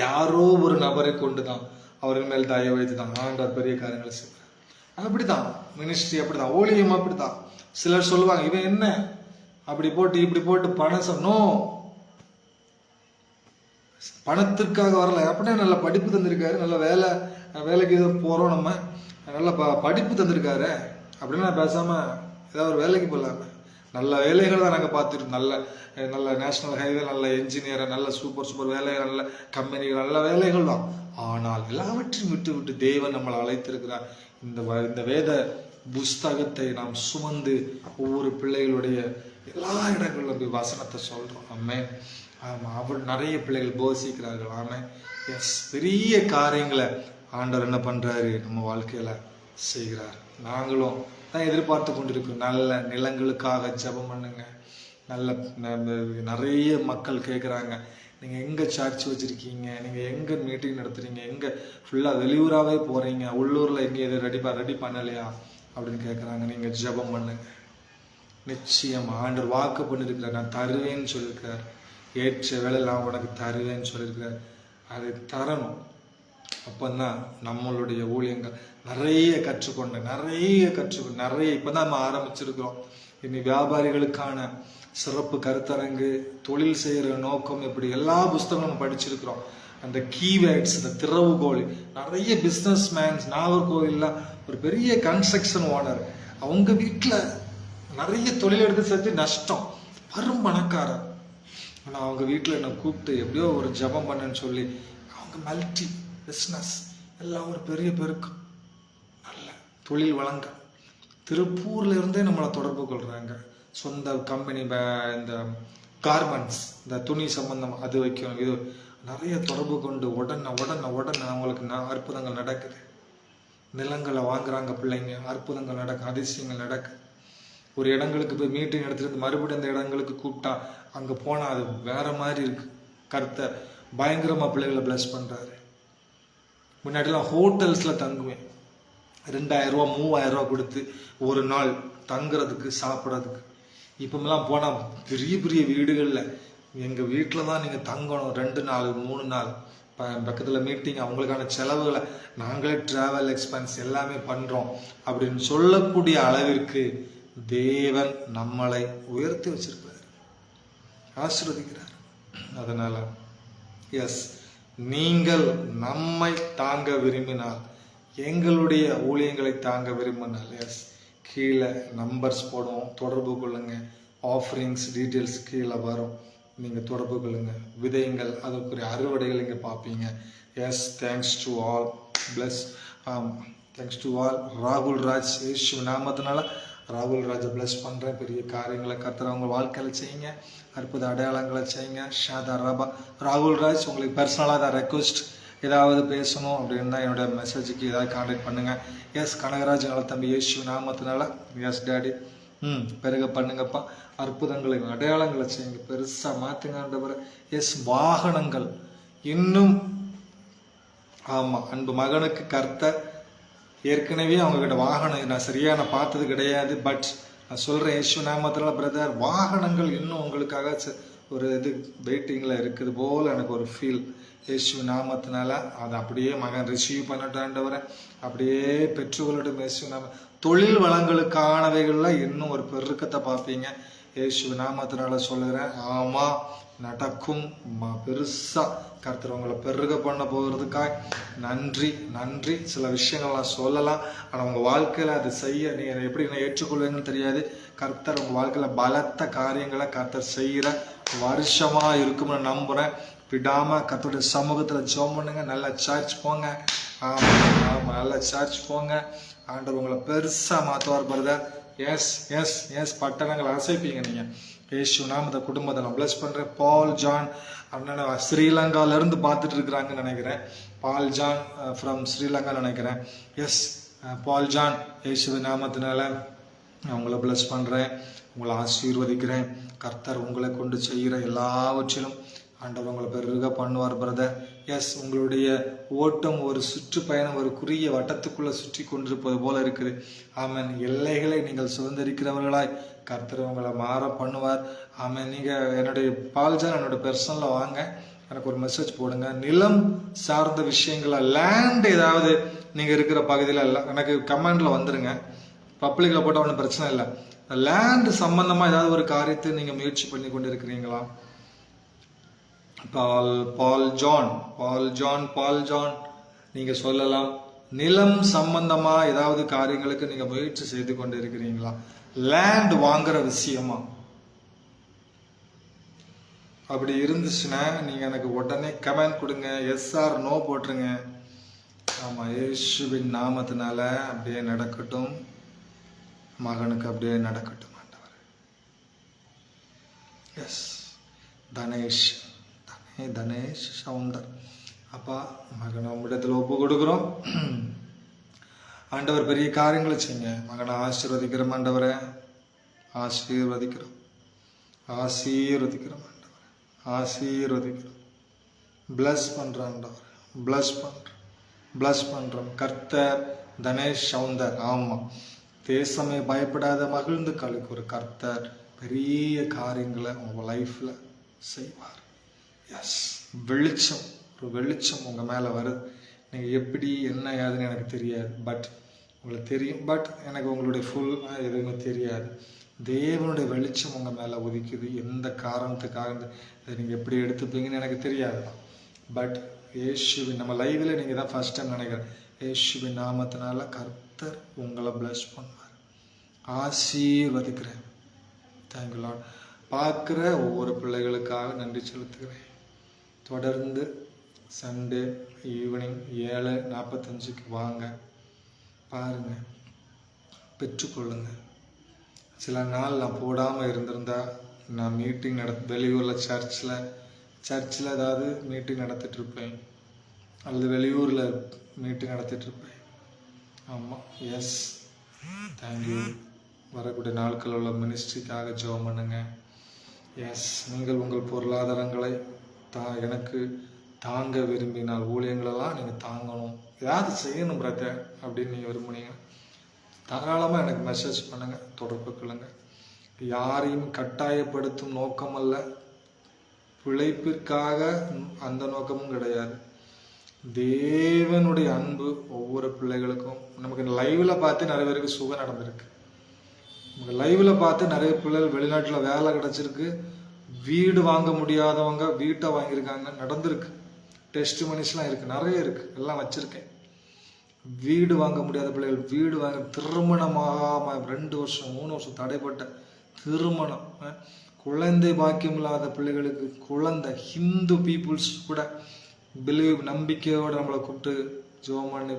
யாரோ ஒரு நபரை கொண்டு தான், அவர்கள் மேல் தயவு வைத்து தான் ஆண்டவர் பெரிய காரியங்களை செய்வார். அப்படிதான் மினிஸ்ட்ரி, அப்படிதான் ஊழியம், அப்படிதான். சிலர் சொல்லுவாங்க, இவன் என்ன அப்படி போட்டு இப்படி போட்டு பணம். நோ, பணத்திற்காக வரல. அப்படின்னா நல்ல படிப்பு தந்திருக்காரு, நல்ல வேலைக்கு ஏதோ போகிறோம், நம்ம நல்ல படிப்பு தந்திருக்காரு அப்படின்னா பேசாமல் ஏதாவது ஒரு வேலைக்கு போகலாமே. நல்ல வேலைகள் தான் நாங்கள் பார்த்துருக்கோம். நல்ல நேஷனல் ஹைவே, நல்ல என்ஜினியர், நல்ல சூப்பர் வேலைகள், நல்ல கம்பெனிகள், நல்ல வேலைகள் தான். ஆனால் எல்லாவற்றையும் விட்டு தேவன் நம்மளை அழைத்திருக்கிறார். இந்த வேத புஸ்தகத்தை நாம் சுமந்து ஒவ்வொரு பிள்ளைகளுடைய எல்லா இடங்களிலும் போய் வசனத்தை சொல்கிறோம். ஆமென். ஆமாம், அவர் நிறைய பிள்ளைகள் போதிக்கிறார்கள். ஆமென். எஸ், பெரிய காரியங்களை ஆண்டவர் என்ன பண்ணுறாரு, நம்ம வாழ்க்கையில் செய்கிறார். நாங்களும் தான் எதிர்பார்த்து கொண்டிருக்கோம். நல்ல நிலங்களுக்காக ஜெபம் பண்ணுங்க. நிறைய மக்கள் கேட்குறாங்க, நீங்கள் எங்கே சர்ச் வச்சுருக்கீங்க, நீங்கள் எங்கே மீட்டிங் நடத்துகிறீங்க, எங்கே ஃபுல்லாக வெளியூராகவே போகிறீங்க, உள்ளூரில் எங்கே எது ரெடி பண்ணலையா அப்படின்னு கேட்குறாங்க. நீங்கள் ஜெபம் பண்ணுங்க. நிச்சயம் ஆண்டவர் வாக்கு பண்ணியிருக்கிறார், நான் தருவேன்னு சொல்லியிருக்கிறார். ஏற்ற வேலை நான் உனக்கு தருவேன்னு சொல்லியிருக்கிறார். அதை தரணும். அப்போதான் நம்மளுடைய ஊழியங்கள் நிறைய இப்போ தான் நம்ம ஆரம்பிச்சிருக்கிறோம். இனி வியாபாரிகளுக்கான சிறப்பு கருத்தரங்கு, தொழில் செய்கிற நோக்கம், இப்படி எல்லா புஸ்தகங்களும் படிச்சிருக்கிறோம். அந்த கீவேர்ட்ஸ், இந்த திறவுகோல், நிறைய பிஸ்னஸ் மேன்ஸ். நாகர்கோவிலில் ஒரு பெரிய கன்ஸ்ட்ரக்ஷன் ஓனர், அவங்க வீட்டில் நிறைய தொழில் எடுத்து செஞ்சு நஷ்டம், வரும் பணக்காரர். ஆனால் அவங்க வீட்டில் என்னை கூப்பிட்டு எப்படியோ ஒரு ஜெபம் பண்ணுன்னு சொல்லி அவங்க மல்டி பிஸ்னஸ் எல்லாம் ஒரு பெரிய பெருக்கம், நல்ல தொழில் வழங்க திருப்பூர்ல இருந்தே நம்மளை தொடர்பு கொள்கிறாங்க. சொந்த கம்பெனி, இந்த கார்மெண்ட்ஸ், இந்த துணி சம்பந்தம் அது வைக்கணும், இது நிறைய தொடர்பு கொண்டு உடனே அவங்களுக்கு அற்புதங்கள் நடக்குது. நிலங்களை வாங்குறாங்க பிள்ளைங்க, அற்புதங்கள் நடக்கும், அதிசயங்கள் நடக்குது. ஒரு இடங்களுக்கு போய் மீட்டிங் எடுத்துட்டு மறுபடியும் அந்த இடங்களுக்கு கூப்பிட்டா அங்கே போனால் அது வேற மாதிரி இருக்கு. கர்த்தர் பயங்கரமாக பிள்ளைகளை பிளஸ் பண்ணுறாரு. முன்னாடிலாம் ஹோட்டல்ஸில் தங்குவேன், 2000 ரூபா 3000 ரூபா கொடுத்து ஒரு நாள் தங்குறதுக்கு சாப்பிட்றதுக்கு. இப்போமெல்லாம் போனால் பெரிய பெரிய வீடுகளில், எங்கள் வீட்டில் தான் நீங்கள் தங்கணும் 2 நாள் 3 நாள், பக்கத்தில் மீட்டிங், அவங்களுக்கான செலவுகளை நாங்களே ட்ராவல் எக்ஸ்பென்ஸ் எல்லாமே பண்ணுறோம் அப்படின்னு சொல்லக்கூடிய அளவிற்கு தேவன் நம்மளை உயர்த்தி வச்சிருக்கிறார், ஆசீர்வதிக்கிறார். அதனால எஸ், நீங்கள் நம்மை தாங்க விரும்பினால், எங்களுடைய ஊழியங்களை தாங்க விரும்பினால், எஸ், கீழே நம்பர்ஸ் போடுவோம், தொடர்பு கொள்ளுங்க. ஆஃபரிங்ஸ் டீட்டெயில்ஸ் கீழே வரும், நீங்கள் தொடர்பு கொள்ளுங்க, விதையுங்கள், அதற்குரிய அறுவடைகள் இங்கே பார்ப்பீங்க. Yes, thanks to all, bless, thanks to all. ராகுல் ராஜ், இயேசு நாமத்தினால ராகுல் ராஜை பிளஸ் பண்ணுறேன். பெரிய காரியங்களை கர்த்தர் அவங்க வாழ்க்கையில் செய்யுங்க, அற்புத அடையாளங்களை செய்யுங்க. ஷாதா ரபா. ராகுல் ராஜ், உங்களுக்கு பர்சனலாக தான் ரெக்வஸ்ட், ஏதாவது பேசணும் அப்படின்னு தான் என்னோட மெசேஜுக்கு ஏதாவது கான்டாக்ட் பண்ணுங்கள். எஸ், கனகராஜ் நல்ல தம்பி, இயேசு நாமத்தினால. எஸ் டேடி, பெருக பண்ணுங்கப்பா. அற்புதங்களை அடையாளங்களை செய்யுங்க, பெருசா மாத்துங்க ஆண்டவரே. எஸ், வாகனங்கள் இன்னும் அன்பு மகனுக்கு கர்த்தர் ஏற்கனவே அவங்ககிட்ட வாகனம் நான் சரியா நான் பார்த்தது கிடையாது. பட் நான் சொல்றேன் இயேசு நாமத்தினால பிரதர், வாகனங்கள் இன்னும் உங்களுக்காக ஒரு இது வெயிட்டிங்ல இருக்குது போல எனக்கு ஒரு ஃபீல். இயேசு நாமத்தினால அதை அப்படியே மகன் ரிசீவ் பண்ணிட்டாண்டவரை அப்படியே பெற்றுக்கொள்ளட்டும். இயேசு நாம தொழில் வளங்களுக்கானவைகள்ல இன்னும் ஒரு பெருக்கத்தை பார்ப்பீங்க. இயேசு நாமத்தினால சொல்லுகிறேன், ஆமா நடக்கும். பெருசா கர்த்தர் உங்களை பெருக பண்ண போகிறதுக்காக நன்றி நன்றி. சில விஷயங்கள் நான் சொல்லலாம், ஆனால் உங்கள் வாழ்க்கையில் அது செய்ய நீங்கள் எப்படி நான் ஏற்றுக்கொள்வீங்கன்னு தெரியாது. கர்த்தர் உங்கள் வாழ்க்கையில் பலத்த காரியங்களை கர்த்தர் செய்கிற வருஷமாக இருக்கும்னு நம்புகிறேன். விடாமல் கர்த்தருடைய சமூகத்தில் ஜெபம் பண்ணுங்க. நல்ல சர்ச் போங்க. ஆமாம் நல்ல சர்ச் போங்க. ஆண்டவர் உங்களை பெருசாக மாற்றுவார் பிரதர். எஸ் எஸ் எஸ், பட்டணங்களை அசைப்பீங்க நீங்கள். இயேசு நாமத்தை குடும்பத்தை நான் பிளஸ் பண்ணுறேன். பால் ஜான் அண்ணன் ஸ்ரீலங்காவிலேருந்து பார்த்துட்டு இருக்கிறாங்கன்னு நினைக்கிறேன். பால் ஜான் ஃப்ரம் ஸ்ரீலங்கா நினைக்கிறேன். எஸ் பால் ஜான், இயேசு நாமத்தினால உங்களை பிளஸ் பண்ணுறேன், உங்களை ஆசீர்வதிக்கிறேன். கர்த்தர் உங்களை கொண்டு செய்கிற எல்லாவற்றிலும் ஆண்டவர் உங்களை பெருக பண்ணுவார் பிரதர். எஸ், உங்களுடைய ஓட்டம் ஒரு சுற்றுப்பயணம் ஒரு குறுகிய வட்டத்துக்குள்ளே சுற்றி கொண்டிருப்பது போல இருக்குது. ஆமன். எல்லைகளை நீங்கள் சுதந்திரிக்கிறவர்களாய் கர்த்தர் உங்களை மாற பண்ணுவார். ஆமன். நீங்கள் என்னுடைய பால்ஜான் என்னோட பெர்சனலில் வாங்க, எனக்கு ஒரு மெசேஜ் போடுங்க. நிலம் சார்ந்த விஷயங்கள லேண்ட் ஏதாவது நீங்கள் இருக்கிற பகுதியில் இல்லை எனக்கு கமெண்டில் வந்துடுங்க. பப்ளிக்கில் போட்டால் ஒன்றும் பிரச்சனை இல்லை. லேண்ட் சம்பந்தமாக ஏதாவது ஒரு காரியத்தை நீங்கள் முயற்சி பண்ணி கொண்டு இருக்கிறீங்களா? பால் ஜான் நீங்க சொல்லலாம். நிலம் சம்பந்தமா ஏதாவது காரியங்களுக்கு நீங்க முயற்சி செய்து கொண்டு இருக்கிறீங்களா? லேண்ட் வாங்குற விஷயமா? அப்படி இருந்துச்சுன்னா நீங்க எனக்கு உடனே கமெண்ட் கொடுங்க. எஸ் ஆர் நோ போட்டுருங்க. ஆமா, இயேசுவின் நாமத்தினால அப்படியே நடக்கட்டும். மகனுக்கு அப்படியே நடக்கட்டும் ஆண்டவர். எஸ், தனேஷ் சவுந்தர் அப்பா மகனை உம்மிடத்தில் ஒப்பு கொடுக்குறோம். ஆண்டவர் பெரிய காரியங்களை செய்யுங்க. மகனை ஆசீர்வதிக்கிறோம் ஆண்டவரை, ஆசீர்வதிக்கிறோம் ஆண்டவரை, ஆசீர்வதிக்கிறோம். பிளஸ் பண்றோம் ஆண்டவர், பிளஸ் பண்றோம். கர்த்தர் தனேஷ் சவுந்தர், ஆமா தேசமே பயப்படாத மகிழ்ந்து கழிக்கு ஒரு கர்த்தர் பெரிய காரியங்களை உங்க லைஃப்ல செய்வார். எஸ், ஒரு வெளிச்சம் உங்கள் மேலே வருது. நீங்கள் எப்படி என்ன ஏதுன்னு எனக்கு தெரியாது, பட் உங்களுக்கு தெரியும். பட் எனக்கு உங்களுடைய ஃபுல்லாக எதுவுமே தெரியாது. தேவனுடைய வெளிச்சம் உங்கள் மேலே உதிக்குது. எந்த காரணத்துக்காக இதை நீங்கள் எப்படி எடுத்துப்பீங்கன்னு எனக்கு தெரியாது தான். பட் இயேசுவின் நம்ம லைவில் நீங்கள் தான் ஃபர்ஸ்ட் டைம் நினைக்கிறேன். இயேசுவின் நாமத்தினால கர்த்தர் உங்களை பிளஸ் பண்ணுவார். ஆசீர்வதிக்கிறேன். Thank you Lord. பார்க்குற ஒவ்வொரு பிள்ளைகளுக்காக நன்றி செலுத்துகிறேன். தொடர்ந்து சண்டே ஈவினிங் 7:45 வாங்க, பாருங்க, பெற்றுக்கொள்ளுங்க. சில நாள் நான் போடாமல் இருந்திருந்தா நான் மீட்டிங் வெளியூரில் சர்ச்சில் ஏதாவது மீட்டிங் நடத்திட்டுருப்பேன், அல்லது வெளியூரில் மீட்டிங் நடத்திட்டுருப்பேன். ஆமாம், எஸ், தேங்க்யூ. வரக்கூடிய நாட்கள் உள்ள மினிஸ்ட்ரிக்காக ஜெபம் பண்ணுங்க. எஸ், நீங்கள் உங்கள் பொருளாதாரங்களை எனக்கு தாங்க விரும்பினால் ஊழியங்களெல்லாம் நீங்கள் தாங்கணும், ஏதாவது செய்யணும் பிரதர் அப்படின்னு நீங்கள் விரும்புனீங்க தாராளமாக எனக்கு மெசேஜ் பண்ணுங்கள், தொடர்பு கொள்ளுங்க. யாரையும் கட்டாயப்படுத்தும் நோக்கம் அல்ல, பிழைப்பிற்காக அந்த நோக்கமும் கிடையாது. தேவனுடைய அன்பு ஒவ்வொரு பிள்ளைகளுக்கும். நமக்கு லைவில் பார்த்து நிறைய பேருக்கு சுகம் நடந்திருக்கு. நமக்கு லைவில் பார்த்து நிறைய பிள்ளைகள் வெளிநாட்டில் வேலை கிடச்சிருக்கு, வீடு வாங்க முடியாதவங்க வீட்டை வாங்கியிருக்காங்க, நடந்திருக்கு. டெஸ்ட் மனிஸ்லாம் இருக்குது, நிறைய இருக்குது, எல்லாம் வச்சுருக்கேன். வீடு வாங்க முடியாத பிள்ளைகள் வீடு வாங்க, திருமணமாக 2 வருஷம் 3 வருஷம் தடைப்பட்ட திருமணம், குழந்தை பாக்கியம் இல்லாத பிள்ளைகளுக்கு குழந்தை, ஹிந்து பீப்புள்ஸ் கூட பிலீவ் நம்பிக்கையோடு நம்மளை கூப்பிட்டு ஜெபம் பண்ணி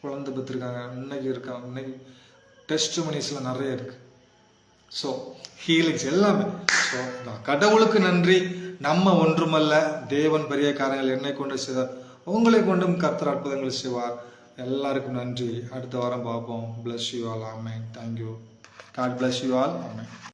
குழந்தை பெற்றிருக்காங்க, இன்னைக்கு இருக்காங்க. இன்னைக்கு டெஸ்ட் மனிஸ்லாம் நிறைய இருக்குது. ஸோ ஹீலிங்ஸ் எல்லாமே. ஸோ கடவுளுக்கு நன்றி. நம்ம ஒன்றுமல்ல, தேவன் பெரிய காரியங்கள் என்னை கொண்டு செய்தார், உங்களை கொண்டும் கர்த்தர் அற்புதங்கள் செய்வார். எல்லாருக்கும் நன்றி. அடுத்த வாரம் பார்ப்போம். Bless you all. Amen. Thank you. God bless you all. Amen.